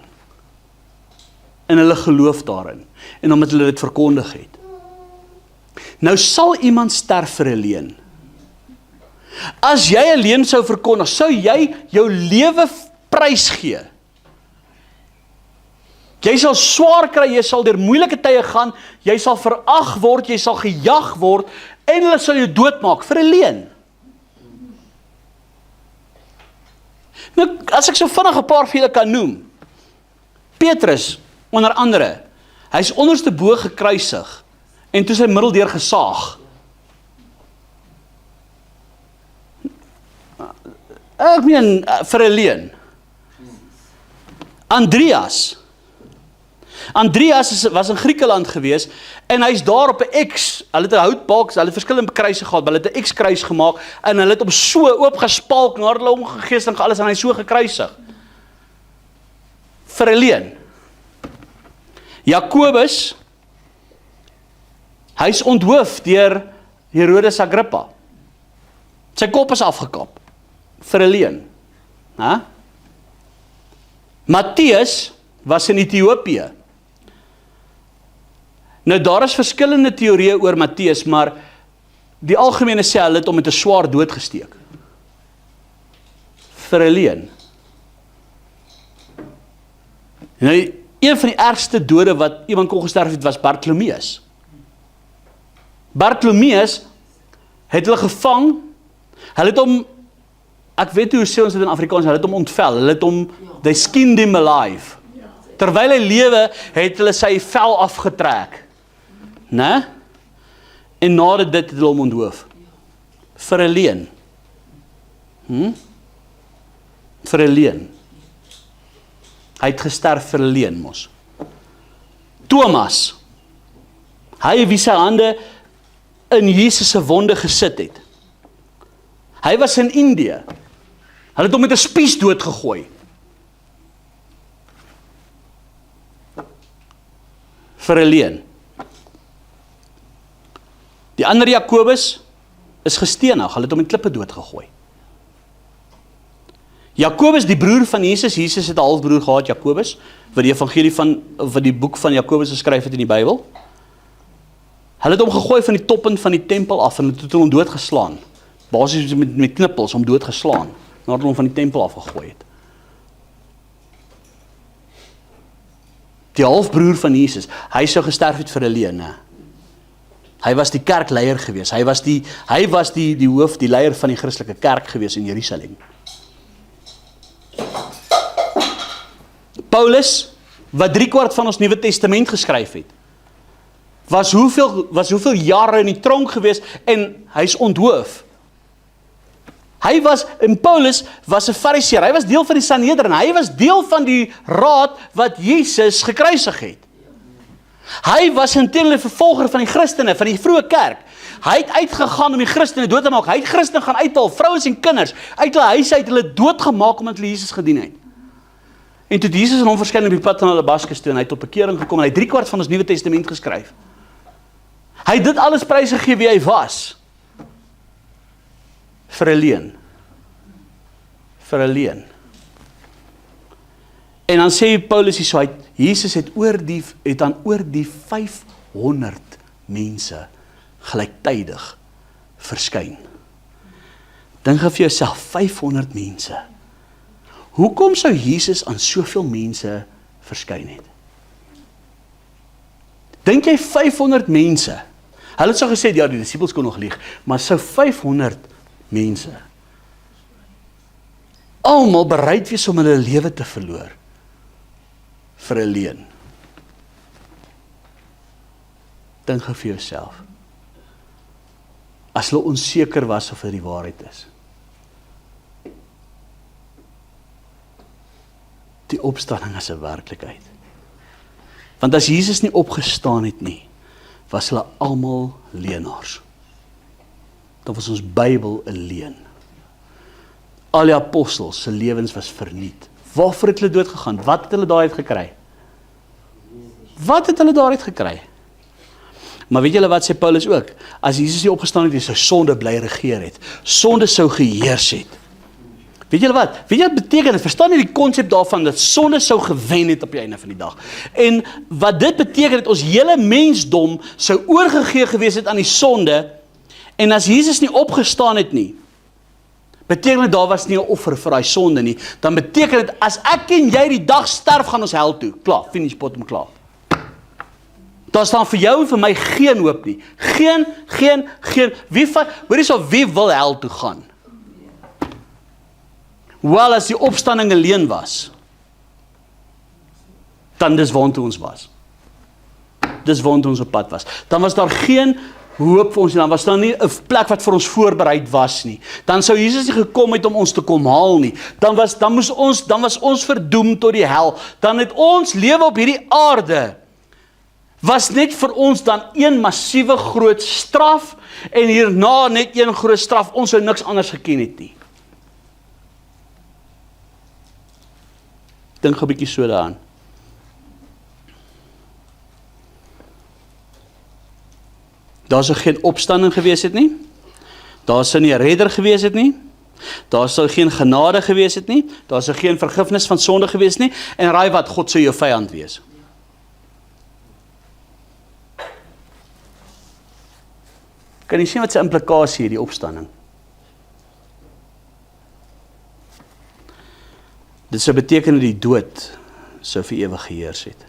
En hulle geloof daarin, en omdat hulle dit verkondig het. Nou sal iemand sterf vir 'n leuen. As jy 'n leuen sou verkondig, sou jy jou lewe prys gee. Jy sal swaar kry, jy sal deur moeilike tye gaan, jy sal verag word, jy sal gejag word, en hulle sal jou doodmaak vir 'n leuen. Nou, as ek so vinnig 'n paar vir julle kan noem. Petrus, onder andere, hy is onderste bo gekruisig, en toe sy middel deur gesaag. Ek meen, vir 'n leuen. Andreas was in Griekeland gewees, en hy's daar op 'n X, hulle het 'n houtbalk, hulle het verskillende kruise gehad, hulle het 'n X-kruis gemaak, en hulle het hom so oopgespalk, na hulle omgegeesting alles, en hy so gekruisig. Vir 'n leuen. Jakobus, hy's onthoof deur Herodes Agrippa. Sy kop is afgekap, vir 'n leuen. Matteus was in Ethiopië. Nou daar is verskillende teorieë oor Matteus, maar die algemene sê hulle het hom met 'n swaar dood gesteek. Vir 'n leuen. Nou, een van die ergste dode wat iemand kon gesterf het, was Bartolomeus. Bartolomeus het hulle gevang, hulle het hom, ek weet hoe sê ons dit in Afrikaans, hulle het hom ontvel, hulle het hom, they skinned him alive. Terwyl hy lewe, het hulle sy vel afgetrek. Né? En nadat dit het hulle hom onthoof. Vir 'n leuen. Vir 'n leuen. Hy het gesterf vir 'n leuen mos. Thomas, hy wie sy hande in Jesus se wonde gesit het. Hy was in Indië. Hulle het hom met 'n spies doodgegooi. Vir 'n leuen. Die ander Jakobus is gestenig, hulle het hom met klippe doodgegooi. Jakobus, die broer van Jesus, Jesus het 'n halfbroer gehad, Jakobus, wat die evangelie wat die boek van Jakobus geskryf het in die Bybel. Hulle het hom gegooi van die toppen van die tempel af en hulle het hom doodgeslaan. Basies met knippels om doodgeslaan, nadat hulle hom van die tempel afgegooi het. Die halfbroer van Jesus, hy sou gesterf het vir 'n leuen, né? Hy was die kerkleier gewees. Hy was die hoof, die leier van die Christelike kerk gewees in Jerusalem. Paulus, wat 3/4 van ons Nuwe Testament geskryf het, was hoeveel jare in die tronk gewees en hy's onthoof. Paulus was 'n Fariseer, hy was deel van die Sanhedrin, hy was deel van die raad wat Jesus gekruisig het. Hy was intendeel 'n vervolger van die Christene, van die vroeë kerk. Hy het uitgegaan om die Christene dood te maak. Hy het Christene gaan uithaal, vrouens en kinders, uit hulle huise uit hulle doodgemaak omdat hulle Jesus gedien het. En toe Jesus aan hom verskyn op die pad van Damaskus toe en hy het tot bekering gekom en hy het 3/4 van ons Nuwe Testament geskryf. Hy het dit alles prysgegee wie hy was. Vir 'n leuen. Vir 'n leuen. En dan sê Paulus hier so, Jesus het aan oor die 500 mense gelyktydig verskyn. Dink vir jouself, 500 mense. Hoekom sou Jesus aan soveel mense verskyn het? Dink jy 500 mense? Hulle het so gesê, ja, die disippels kon nog lieg, maar sou 500 mense almal bereid wees om hulle lewe te verloor vir 'n leuen? Dink vir jouself. As hulle onseker was of dit die waarheid is. Die opstanding is 'n werklikheid. Want as Jesus nie opgestaan het nie, was hulle almal leenaars. Dan was ons Bybel 'n leuen. Al die apostels se lewens was verniet. Waarvoor het hulle dood gegaan? Wat het hulle daaruit gekry? Wat het hulle daaruit gekry? Maar weet julle wat sê Paulus ook? As Jesus nie opgestaan het, sou sonde bly regeer het. Sonde sou geheers het. Weet julle wat? Weet jy wat beteken? Verstaan jy die konsep daarvan dat sonde sou gewen het op die einde van die dag? En wat dit beteken het, ons hele mensdom sou oorgegee gewees het aan die sonde, en as Jesus nie opgestaan het nie, beteken dit daar was nie 'n offer vir daai sonde nie, dan beteken dit as ek en jy die dag sterf, gaan ons hel toe. Klaar, finish, bottom, klaar. Daar staan vir jou en vir my geen hoop nie. Geen. Wie wil hel toe gaan? Wel, as die opstanding 'n leuen was, dan dis waartoe ons was. Dis waartoe ons op pad was. Dan was daar geen hoop vir ons nie, dan was daar nie 'n plek wat vir ons voorbereid was nie. Dan sou Jesus nie gekom het om ons te kom haal nie. Dan was ons verdoem tot die hel. Dan het ons lewe op hierdie aarde was net vir ons dan een massiewe groot straf, en hierna net een groot straf. Ons sou niks anders geken het nie. Dink 'n bietjie so daaraan. Daar sou geen opstanding gewees het nie. Daar sou nie 'n redder gewees het nie. Daar sou geen genade gewees het nie. Daar sou geen vergifnis van sonde gewees nie. En raai wat, God sou jou vyand wees. Kan jy sien wat se implikasie hierdie opstanding? Dit sou beteken dat die dood sou vir ewig geheers het.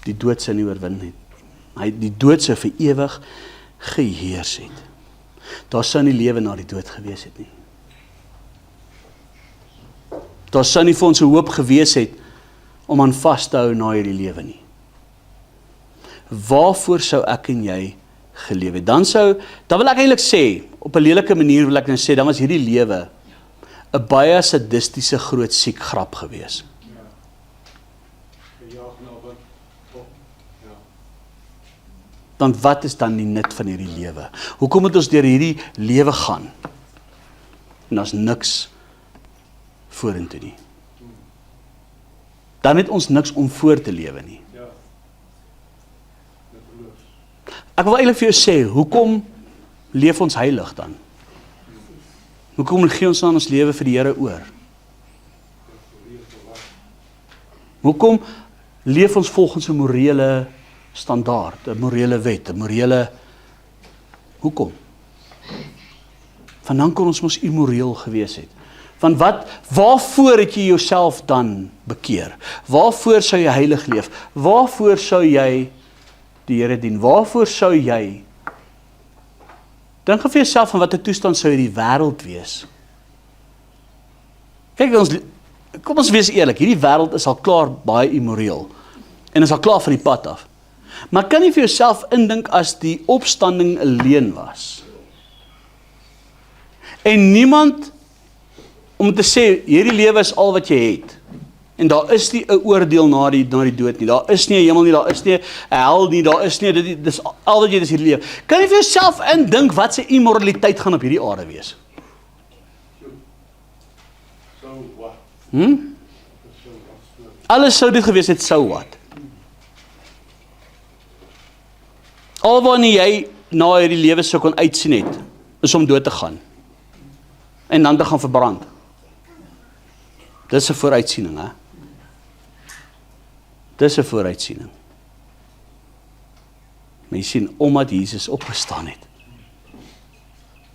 Die dood sou nie oorwin het. Die dood sou vir ewig geheers het. Daar sou nie lewe na die dood gewees het nie. Daar sou nie vir ons 'n hoop gewees het om aan vas te hou na hierdie lewe nie. Waarvoor sou ek en jy geleef het? Dan wil ek eintlik sê, op 'n lelike manier wil ek nou sê, dan was hierdie lewe 'n baie sadistiese groot siek grap gewees. Dan wat is dan die nut van hierdie lewe? Hoekom moet ons deur hierdie lewe gaan? En daar's niks vorentoe nie. Dan het ons niks om voor te lewe nie. Ek wil eintlik vir jou sê, hoekom leef ons heilig dan? Hoekom gee ons dan ons lewe vir die Here oor? Hoekom leef ons volgens 'n morele standaard, 'n morele wet, 'n morele... Hoekom? Want dan kon ons mos immoreel gewees het. Want waarvoor het jy jouself dan bekeer? Waarvoor sou jy heilig leef? Waarvoor sou jy die Here dien. Waarvoor sou jy? Dink vir jouself van watter toestand sou hierdie wêreld wees. Kyk, kom ons wees eerlik, hierdie wêreld is al klaar baie immoreel en is al klaar van die pad af. Maar kan jy vir jouself indink as die opstanding 'n leuen was? En niemand om te sê hierdie lewe is al wat jy het. En daar is nie 'n oordeel na die dood nie. Daar is nie 'n hemel nie, daar is nie 'n hel nie, daar is nie dis al wat jy is hierdie lewe. Kan jy vir jouself indink wat se immoraliteit gaan op hierdie aarde wees? So what? Alles sou dit gewees het, sou wat. Al wanneer jy na hierdie lewe sou kon uitsien het, is om dood te gaan. En dan te gaan verbrand. Dis 'n vooruitsiening, hè? Dis 'n vooruitsiening. Maar jy sien, omdat Jesus opgestaan het,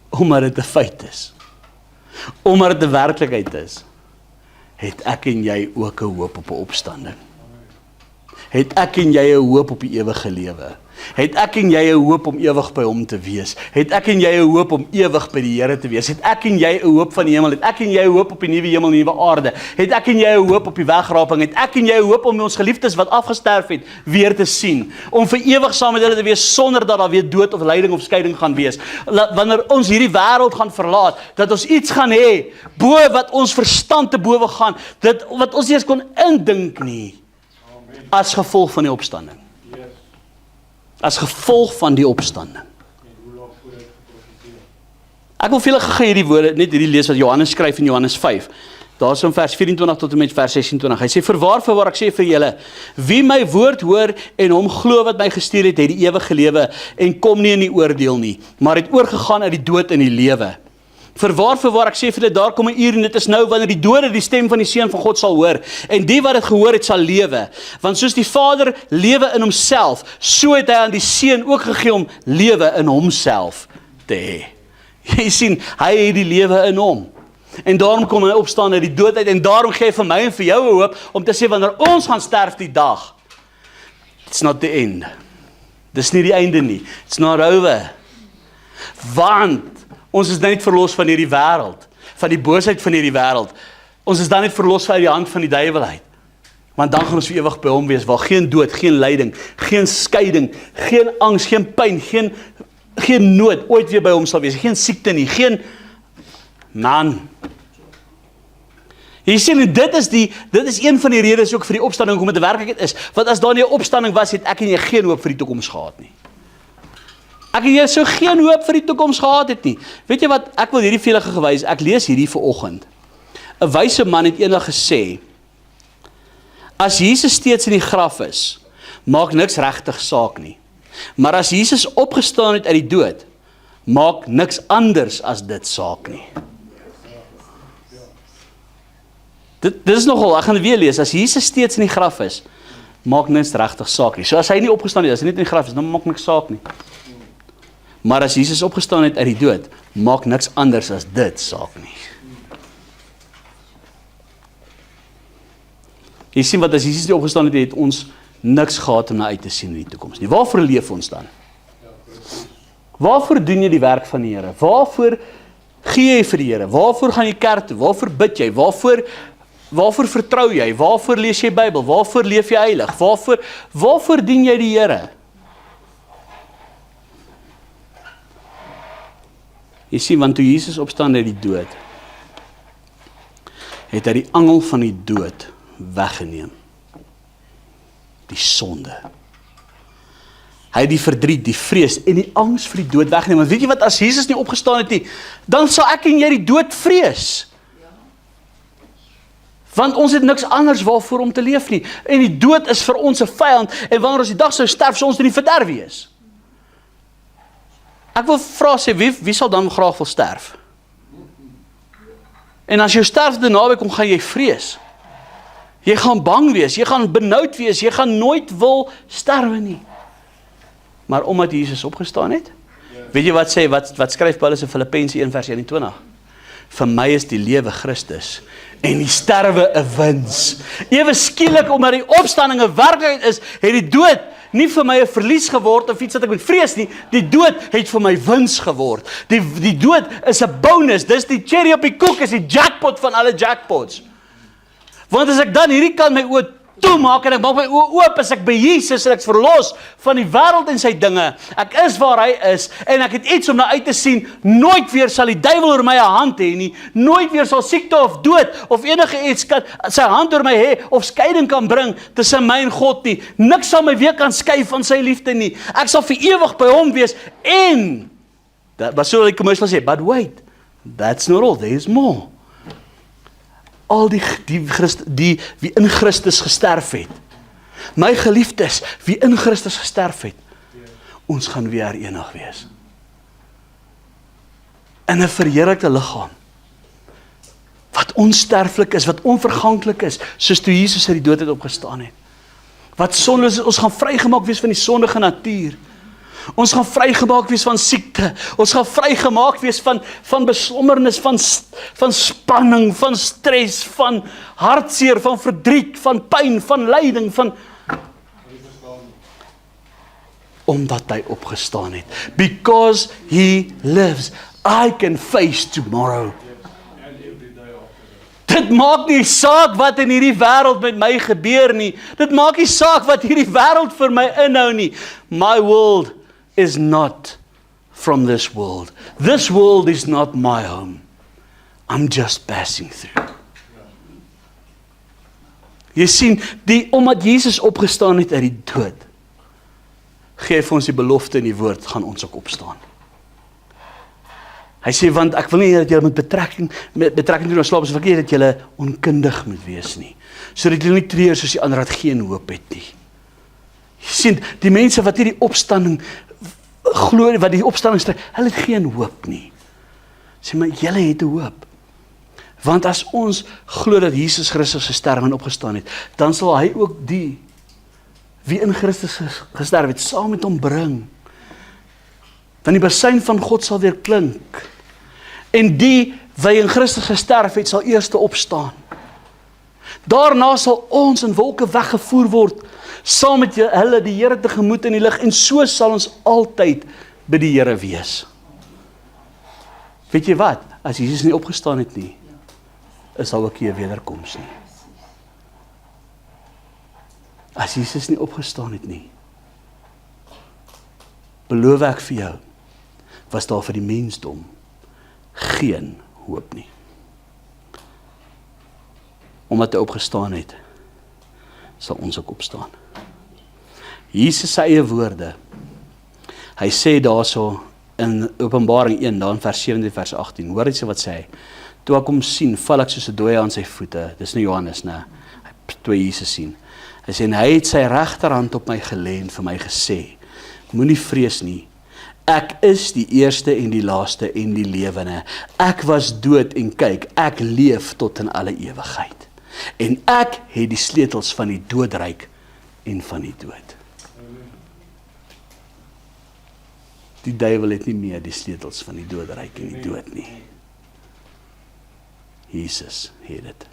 omdat dit 'n feit is, omdat dit 'n werklikheid is, het ek en jy ook 'n hoop op 'n opstanding. Het ek en jy 'n hoop op die ewige lewe. Het ek en jy 'n hoop om ewig by hom te wees. Het ek en jy 'n hoop om ewig by die Here te wees. Het ek en jy 'n hoop van die hemel. Het ek en jy 'n hoop op die nuwe hemel en nuwe aarde. Het ek en jy 'n hoop op die wegraping. Het ek en jy 'n hoop om ons geliefdes wat afgesterf het weer te sien. Om vir ewig saam met hulle te wees sonder dat daar weer dood of lyding of skeiding gaan wees. Wanneer ons hierdie wêreld gaan verlaat, dat ons iets gaan hê bo wat ons verstand te bowe gaan, dit wat ons nie eens kon indink nie. As gevolg van die opstanding. As gevolg van die opstanding. Ek wil vir julle gou hierdie woorde, net hierdie lees wat Johannes skryf in Johannes 5. Daar is in vers 24 tot en met vers 26. Hy sê, voorwaar ek sê vir julle, wie my woord hoor en hom glo wat my gestuur het, het die ewige lewe en kom nie in die oordeel nie, maar het oorgegaan uit die dood in die lewe. Voorwaar ek sê vir julle, daar kom 'n uur en dit is nou wanneer die dode die stem van die Seun van God sal hoor en die wat dit gehoor het sal lewe. Want soos die Vader lewe in homself, so het hy aan die Seun ook gegee om lewe in homself te hê. Jy sien, hy het die lewe in hom. En daarom kom hy opstaan uit die dood uit en daarom gee hy vir my en vir jou 'n hoop om te sê wanneer ons gaan sterf die dag, it's not the end. Dis nie die einde nie. It's not over. Want ons is net verlos van hierdie wêreld, van die boosheid van hierdie wêreld. Ons is dan net verlos uit die hand van die duiwel uit. Want dan gaan ons vir ewig by hom wees, waar geen dood, geen lyding, geen skeiding, geen angs, geen pyn, geen nood ooit weer by hom sal wees, geen siekte nie, geen man. Jy sien, dit is een van die redes ook vir die opstanding, hoekom dit werklikheid is, want as daar nie 'n opstanding was, het ek en jy geen hoop vir die toekoms gehad nie. Ek en jy sou geen hoop vir die toekoms gehad het nie. Weet jy wat, ek wil hierdie vir julle gewys, ek lees hierdie vanoggend. 'n Wyse man het eendag gesê, as Jesus steeds in die graf is, maak niks regtig saak nie. Maar as Jesus opgestaan het uit die dood, maak niks anders as dit saak nie. Dit is nogal, ek gaan dit weer lees, as Jesus steeds in die graf is, maak niks regtig saak nie. So as hy nie opgestaan het, as hy nie in die graf is, dan maak niks saak nie. Maar as Jesus opgestaan het uit die dood, maak niks anders as dit saak nie. Jy sien wat, as Jesus nie opgestaan het, het ons niks gehad om na uit te sien in die toekoms nie. Waarvoor leef ons dan? Waarvoor doen jy die werk van die Here? Waarvoor gee jy vir die Here? Waarvoor gaan jy kerk toe? Waarvoor bid jy? Waarvoor vertrou jy? Waarvoor lees jy Bybel? Waarvoor leef jy heilig? Waarvoor dien jy die Here? Jy sien, want toe Jesus opstaan uit die dood, het hy die angel van die dood weggeneem. Die sonde. Hy het die verdriet, die vrees en die angs vir die dood weggeneem. Want weet jy wat, as Jesus nie opgestaan het nie, dan sal ek en jy die dood vrees. Want ons het niks anders waarvoor om te leef nie. En die dood is vir ons 'n vyand, en wanneer ons die dag sou sterf, sou ons in die verderf wees. Ek wil vra sê, wie sal dan graag wil sterf? En as jou sterfte naby kom, gaan jy vrees. Jy gaan bang wees, jy gaan benoud wees, jy gaan nooit wil sterwe nie. Maar omdat Jesus opgestaan het, weet jy wat sê, wat skryf Paulus in Filippense 1 vers 21? Vir my is die lewe Christus en die sterwe 'n wins. Ewe skielik, omdat die opstanding 'n werklikheid is, het die dood nie vir my 'n verlies geword of iets wat ek moet vrees nie. Die dood het vir my wins geword. Die dood is 'n bonus. Dis die cherry op die koek, is die jackpot van alle jackpots. Want as ek dan hierdie kant my oë toemaak en ek maak my oë oop, as ek by Jesus en ek's verlos van die wêreld en sy dinge. Ek is waar hy is en ek het iets om na uit te sien. Nooit weer sal die duiwel oor my 'n hand hê nie. Nooit weer sal siekte of dood of enige iets kan sy hand oor my hê of skeiding kan bring tussen my en God nie. Niks sal my weer kan skei van sy liefde nie. Ek sal vir ewig by hom wees en dat was so die commercial sê, but wait, that's not all, there is more. Al die wie in Christus gesterf het. My geliefdes, wie in Christus gesterf het, ons gaan weer herenig wees. In 'n verheerlikte liggaam, wat onsterflik is, wat onverganklik is, soos toe Jesus uit die dood het opgestaan het. Wat sondeloos is, ons gaan vrygemaak wees van die sondige natuur. Ons gaan vrygemaak wees van siekte. Ons gaan vrygemaak wees van beslommernis, van spanning, van stres, van hartseer, van verdriet, van pyn, van lyding, omdat hy opgestaan het. Because he lives, I can face tomorrow. Dit maak nie saak wat in hierdie wêreld met my gebeur nie. Dit maak nie saak wat hierdie wêreld vir my inhou nie. My world is not from this world. This world is not my home. I'm just passing through. Jy sien, omdat Jesus opgestaan het uit die dood, gee vir ons die belofte in die woord, gaan ons ook opstaan. Hy sê, want ek wil nie dat julle met betrekking doen aan slaap, so ek wil nie dat julle onkundig moet wees nie, sodat julle nie treur soos die ander wat geen hoop het nie. Jy sien, die mense wat hierdie opstanding glo, wat die opstanding stry, hulle het geen hoop nie. Sê maar, julle het 'n hoop. Want as ons glo dat Jesus Christus gesterf en opgestaan het, dan sal hy ook wie in Christus gesterf het, saam met hom bring. Want die basuin van God sal weer klink. En wie in Christus gesterf het, sal eerste opstaan. Daarna sal ons in wolke weggevoer word, saam met hulle die Here tegemoet in die lig, en so sal ons altyd by die Here wees. Weet jy wat? As Jesus nie opgestaan het nie, is daar ook nie 'n wederkoms nie. As Jesus nie opgestaan het nie, beloof ek vir jou, was daar vir die mensdom geen hoop nie. Omdat hy opgestaan het, sal ons ook opstaan. Jesus se eie woorde, hy sê daarso in Openbaring 1, daar in vers 17, vers 18, hoor iets wat sê hy, toe ek hom sien, val ek soos 'n dooie aan sy voete, dis nie Johannes, nee, toe Jesus sien, hy sê, en hy het sy regterhand op my gelê en vir my gesê, moenie vrees nie, ek is die eerste en die laaste en die lewende, ek was dood en kyk, ek leef tot in alle ewigheid, en ek het die sleutels van die doodryk en van die dood. Die duiwel het nie meer die sleutels van die doodryk en die dood nie. Jesus het dit.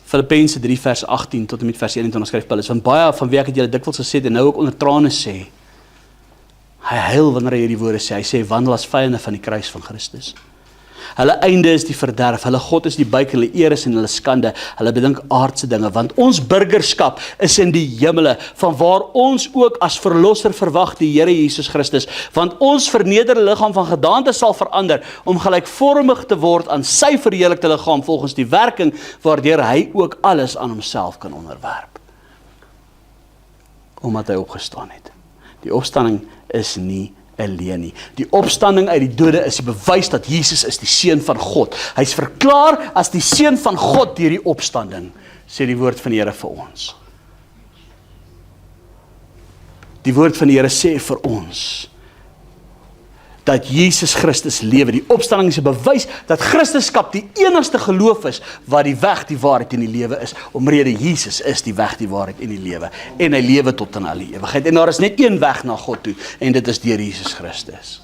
Filippense 3 vers 18 tot en met vers 21 skryf Paulus, want baie van wie ek het julle dikwels gesê en nou ook onder trane sê, hy huil wanneer hy hierdie woorde sê, hy sê, wandel as vyande van die kruis van Christus. Hulle einde is die verderf, hulle God is die buik, hulle eer is en hulle skande, hulle bedink aardse dinge, want ons burgerskap is in die hemele, van waar ons ook as verlosser verwag die Here Jesus Christus, want ons vernederde liggaam van gedaante sal verander, om gelykvormig te word aan sy verheerlikte liggaam, volgens die werking, waardeur hy ook alles aan homself kan onderwerp. Omdat hy opgestaan het. Die opstanding is nie alleen nie. Die opstanding uit die dode is die bewys dat Jesus is die Seun van God. Hy is verklaar as die Seun van God deur die opstanding, sê die woord van die Here vir ons. Die woord van die Here sê vir ons, dat Jesus Christus lewe. Die opstanding is 'n bewys dat Christendom die enigste geloof is, wat die weg, die waarheid en die lewe is, omrede Jesus is die weg, die waarheid en die lewe, en hy lewe tot in alle ewigheid, en daar is net een weg na God toe, en dit is deur Jesus Christus.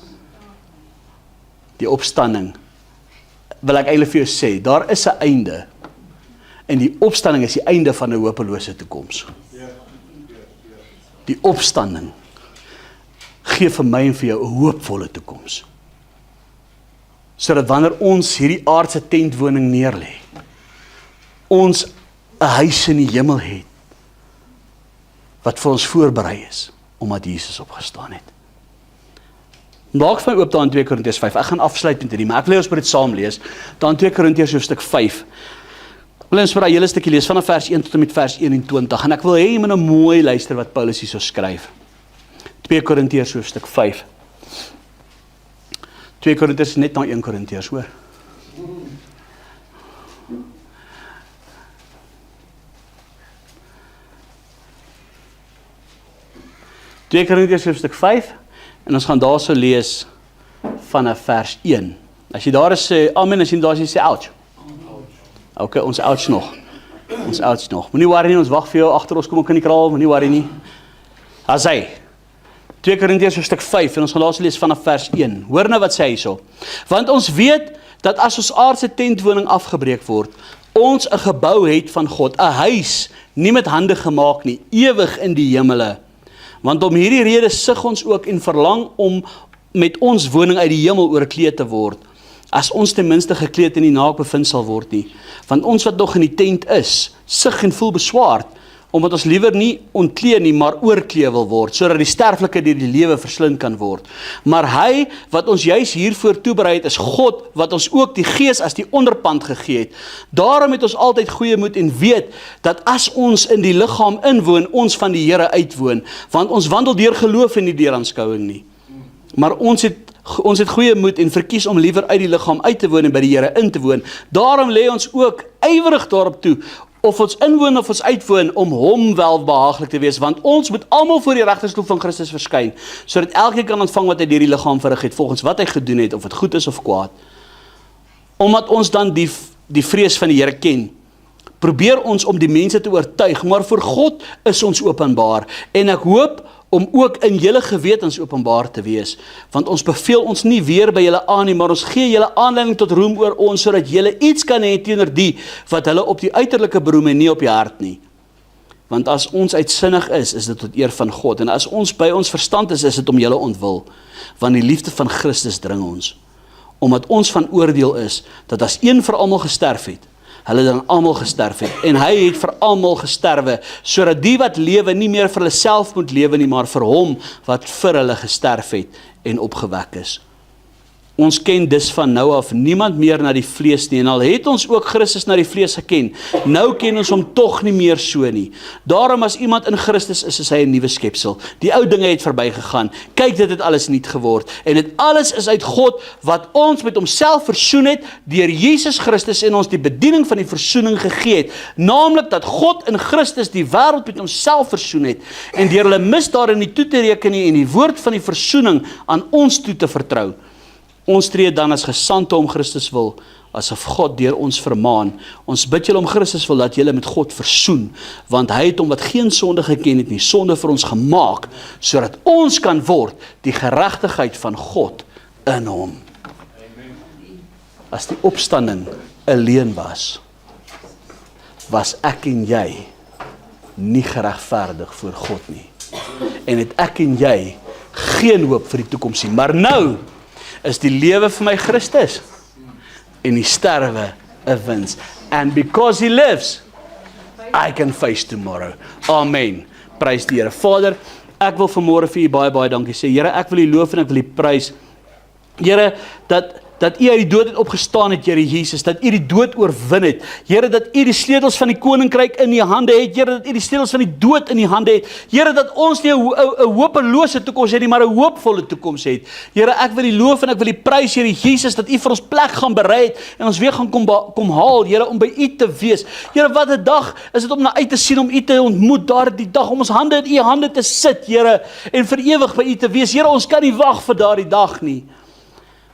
Die opstanding, wil ek eintlik vir jou sê, daar is 'n einde, En die opstanding is die einde van 'n hopelose toekoms. Die opstanding gee vir my en vir jou 'n hoopvolle toekoms. Sodat wanneer ons hierdie aardse tentwoning neerlê, ons 'n huis in die hemel het, wat vir ons voorberei is, omdat Jesus opgestaan het. Maak vir my oop daar in 2 Korintiërs 5, ek gaan afsluit met hierdie, maar ek wil ons by dit saam lees, daar in 2 Korintiërs hoofstuk 5, ek wil ons vir daai hele stukkie lees, vanaf vers 1 tot en met vers 21, en ek wil hê jy moet nou mooi luister wat Paulus hier so skryf. 2 Korintiërs hoofstuk 5, 2 Korintiërs net na 1 Korintiërs, hoor. Twee Korintiërs hoofstuk 5, en ons gaan daar so lees vanaf vers 1. As jy daar is, sê amen, as jy daar is, sê ouch. Ok, ons ouch nog. Ons ouch nog. Moenie worry nie, ons wag vir jou agter ons, kom ek in die kraal, moenie worry nie. As hy, 2 Korintiërs hoofstuk 5, en ons gaan daar so lees vanaf vers 1. Hoor nou wat sê hy so. Want ons weet, dat as ons aardse tentwoning afgebreek word, ons 'n gebou het van God, 'n huis, nie met hande gemaak nie, ewig in die hemele. Want om hierdie rede sug ons ook en verlang om met ons woning uit die hemel oorkleed te word, as ons ten minste gekleed en nie naak bevind sal word nie. Want ons wat nog in die tent is, sug en voel beswaard, omdat ons liewer nie ontkleed nie, maar oorkleed wil word, sodat die sterflike deur die lewe verslind kan word. Maar hy, wat ons juis hiervoor toeberei het, is God, wat ons ook die Gees as die onderpand gegee het. Daarom het ons altyd goeie moed en weet, dat as ons in die liggaam inwoon, ons van die Here uitwoon, want ons wandel deur geloof en nie deur aanskouing nie. Maar ons het goeie moed en verkies om liewer uit die liggaam uit te woon en by die Here in te woon. Daarom lê ons ook ywerig daarop toe, of ons inwoon of ons uitwoon, om hom welbehaaglik te wees, want ons moet almal voor die regterstoel van Christus verskyn, sodat elkeen kan ontvang wat hy deur die liggaam verrig het, volgens wat hy gedoen het, of het goed is of kwaad. Omdat ons dan die vrees van die Here ken, probeer ons om die mense te oortuig, maar voor God is ons openbaar, en ek hoop om ook in julle gewetens openbaar te wees, want ons beveel ons nie weer by julle aan nie, maar ons gee julle aanleiding tot roem oor ons, sodat julle iets kan hê teenoor die, wat hulle op die uiterlike beroem en nie op die hart nie. Want as ons uitsinnig is dit tot eer van God, en as ons by ons verstand is dit om julle ontwil, want die liefde van Christus dring ons, omdat ons van oordeel is, dat as een vir almal gesterf het, hulle dan almal gesterf het, en hy het vir almal gesterwe, sodat die wat lewe nie meer vir hulle self moet lewe nie, maar vir hom wat vir hulle gesterf het en opgewek is. Ons ken dus van nou af niemand meer na die vlees nie, en al het ons ook Christus na die vlees geken, nou ken ons hom tog nie meer so nie. Daarom as iemand in Christus is hy 'n nuwe skepsel. Die ou dinge het verbygegaan. Kyk, dit het alles nuut geword, en dit alles is uit God, wat ons met homself versoen het, deur Jesus Christus, en ons die bediening van die versoening gegee het, naamlik dat God in Christus die wêreld met homself versoen het, en deur hulle misdade nie toe te reken nie, en die woord van die versoening aan ons toe te vertrou. Ons tree dan as gesandte om Christus wil, asof God deur ons vermaan. Ons bid julle om Christus wil, dat julle met God versoen, want hy het hom wat geen sonde geken het nie, sonde vir ons gemaak, sodat ons kan word die geregtigheid van God in hom. As die opstanding 'n leuen was ek en jy nie geregverdig voor God nie. En het ek en jy geen hoop vir die toekoms nie. Maar nou is die lewe vir my Christus en die sterwe 'n wins. And because he lives, I can face tomorrow. Amen. Prys die Here. Vader, ek wil vanmôre vir u baie dankie sê. Here, ek wil u loof en ek wil u prys. Here, dat u uit die dood het opgestaan het, Here Jesus, dat u die dood oorwin het. Here, dat u die sleutels van die koninkryk in u hande het. Here, dat u die sleutels van die dood in u hande het. Here, dat ons nie 'n hopelose toekoms het nie, maar 'n hoopvolle toekoms het. Here, ek wil u loof en ek wil u prys, Here Jesus, dat u vir ons plek gaan berei het en ons weer gaan kom haal, Here, om by u te wees. Here, wat 'n dag is dit om na uit te sien, om u te ontmoet, daardie dag, om ons hande in u hande te sit, Here, en vir ewig by u te wees. Here, ons kan nie wag vir daardie dag nie.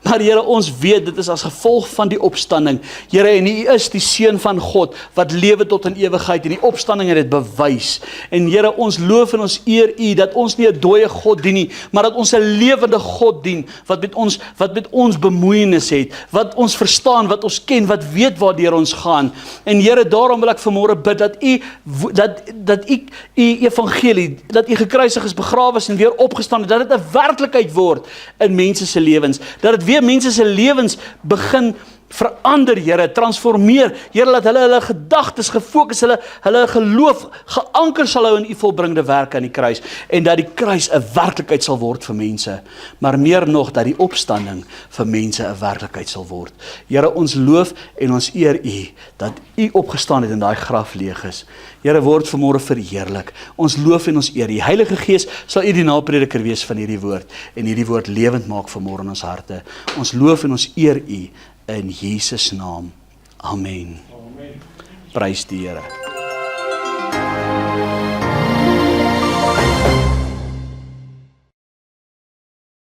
Maar Here, ons weet, dit is as gevolg van die opstanding. Here, en U is die Seun van God, wat lewe tot in ewigheid, en die opstanding het dit bewys. En Here, ons loof en ons eer U, dat ons nie 'n dooie God dien nie, maar dat ons 'n lewende God dien, wat met ons bemoeienis het, wat ons verstaan, wat ons ken, wat weet waardeur ons gaan. En Here, daarom wil ek vanmôre bid, dat U evangelie, dat U gekruisig is, begrawe is en weer opgestaan het, dat dit 'n werklikheid word in mense se lewens, dat dit weer mense se lewens begin verander, Here, transformeer, Here, dat hulle gedagtes gefokus, hulle geloof geanker sal hou in U volbringde werk aan die kruis, en dat die kruis 'n werklikheid sal word vir mense, maar meer nog, dat die opstanding vir mense 'n werklikheid sal word. Here, ons loof en ons eer U, dat U opgestaan het en daai graf leeg is. Here, word vanmôre verheerlik. Ons loof en ons eer U. Heilige Gees, sal U die naprediker wees van hierdie woord, en hierdie woord lewend maak vanmôre in ons harte. Ons loof en ons eer U, in Jesus naam. Amen. Prys die Here.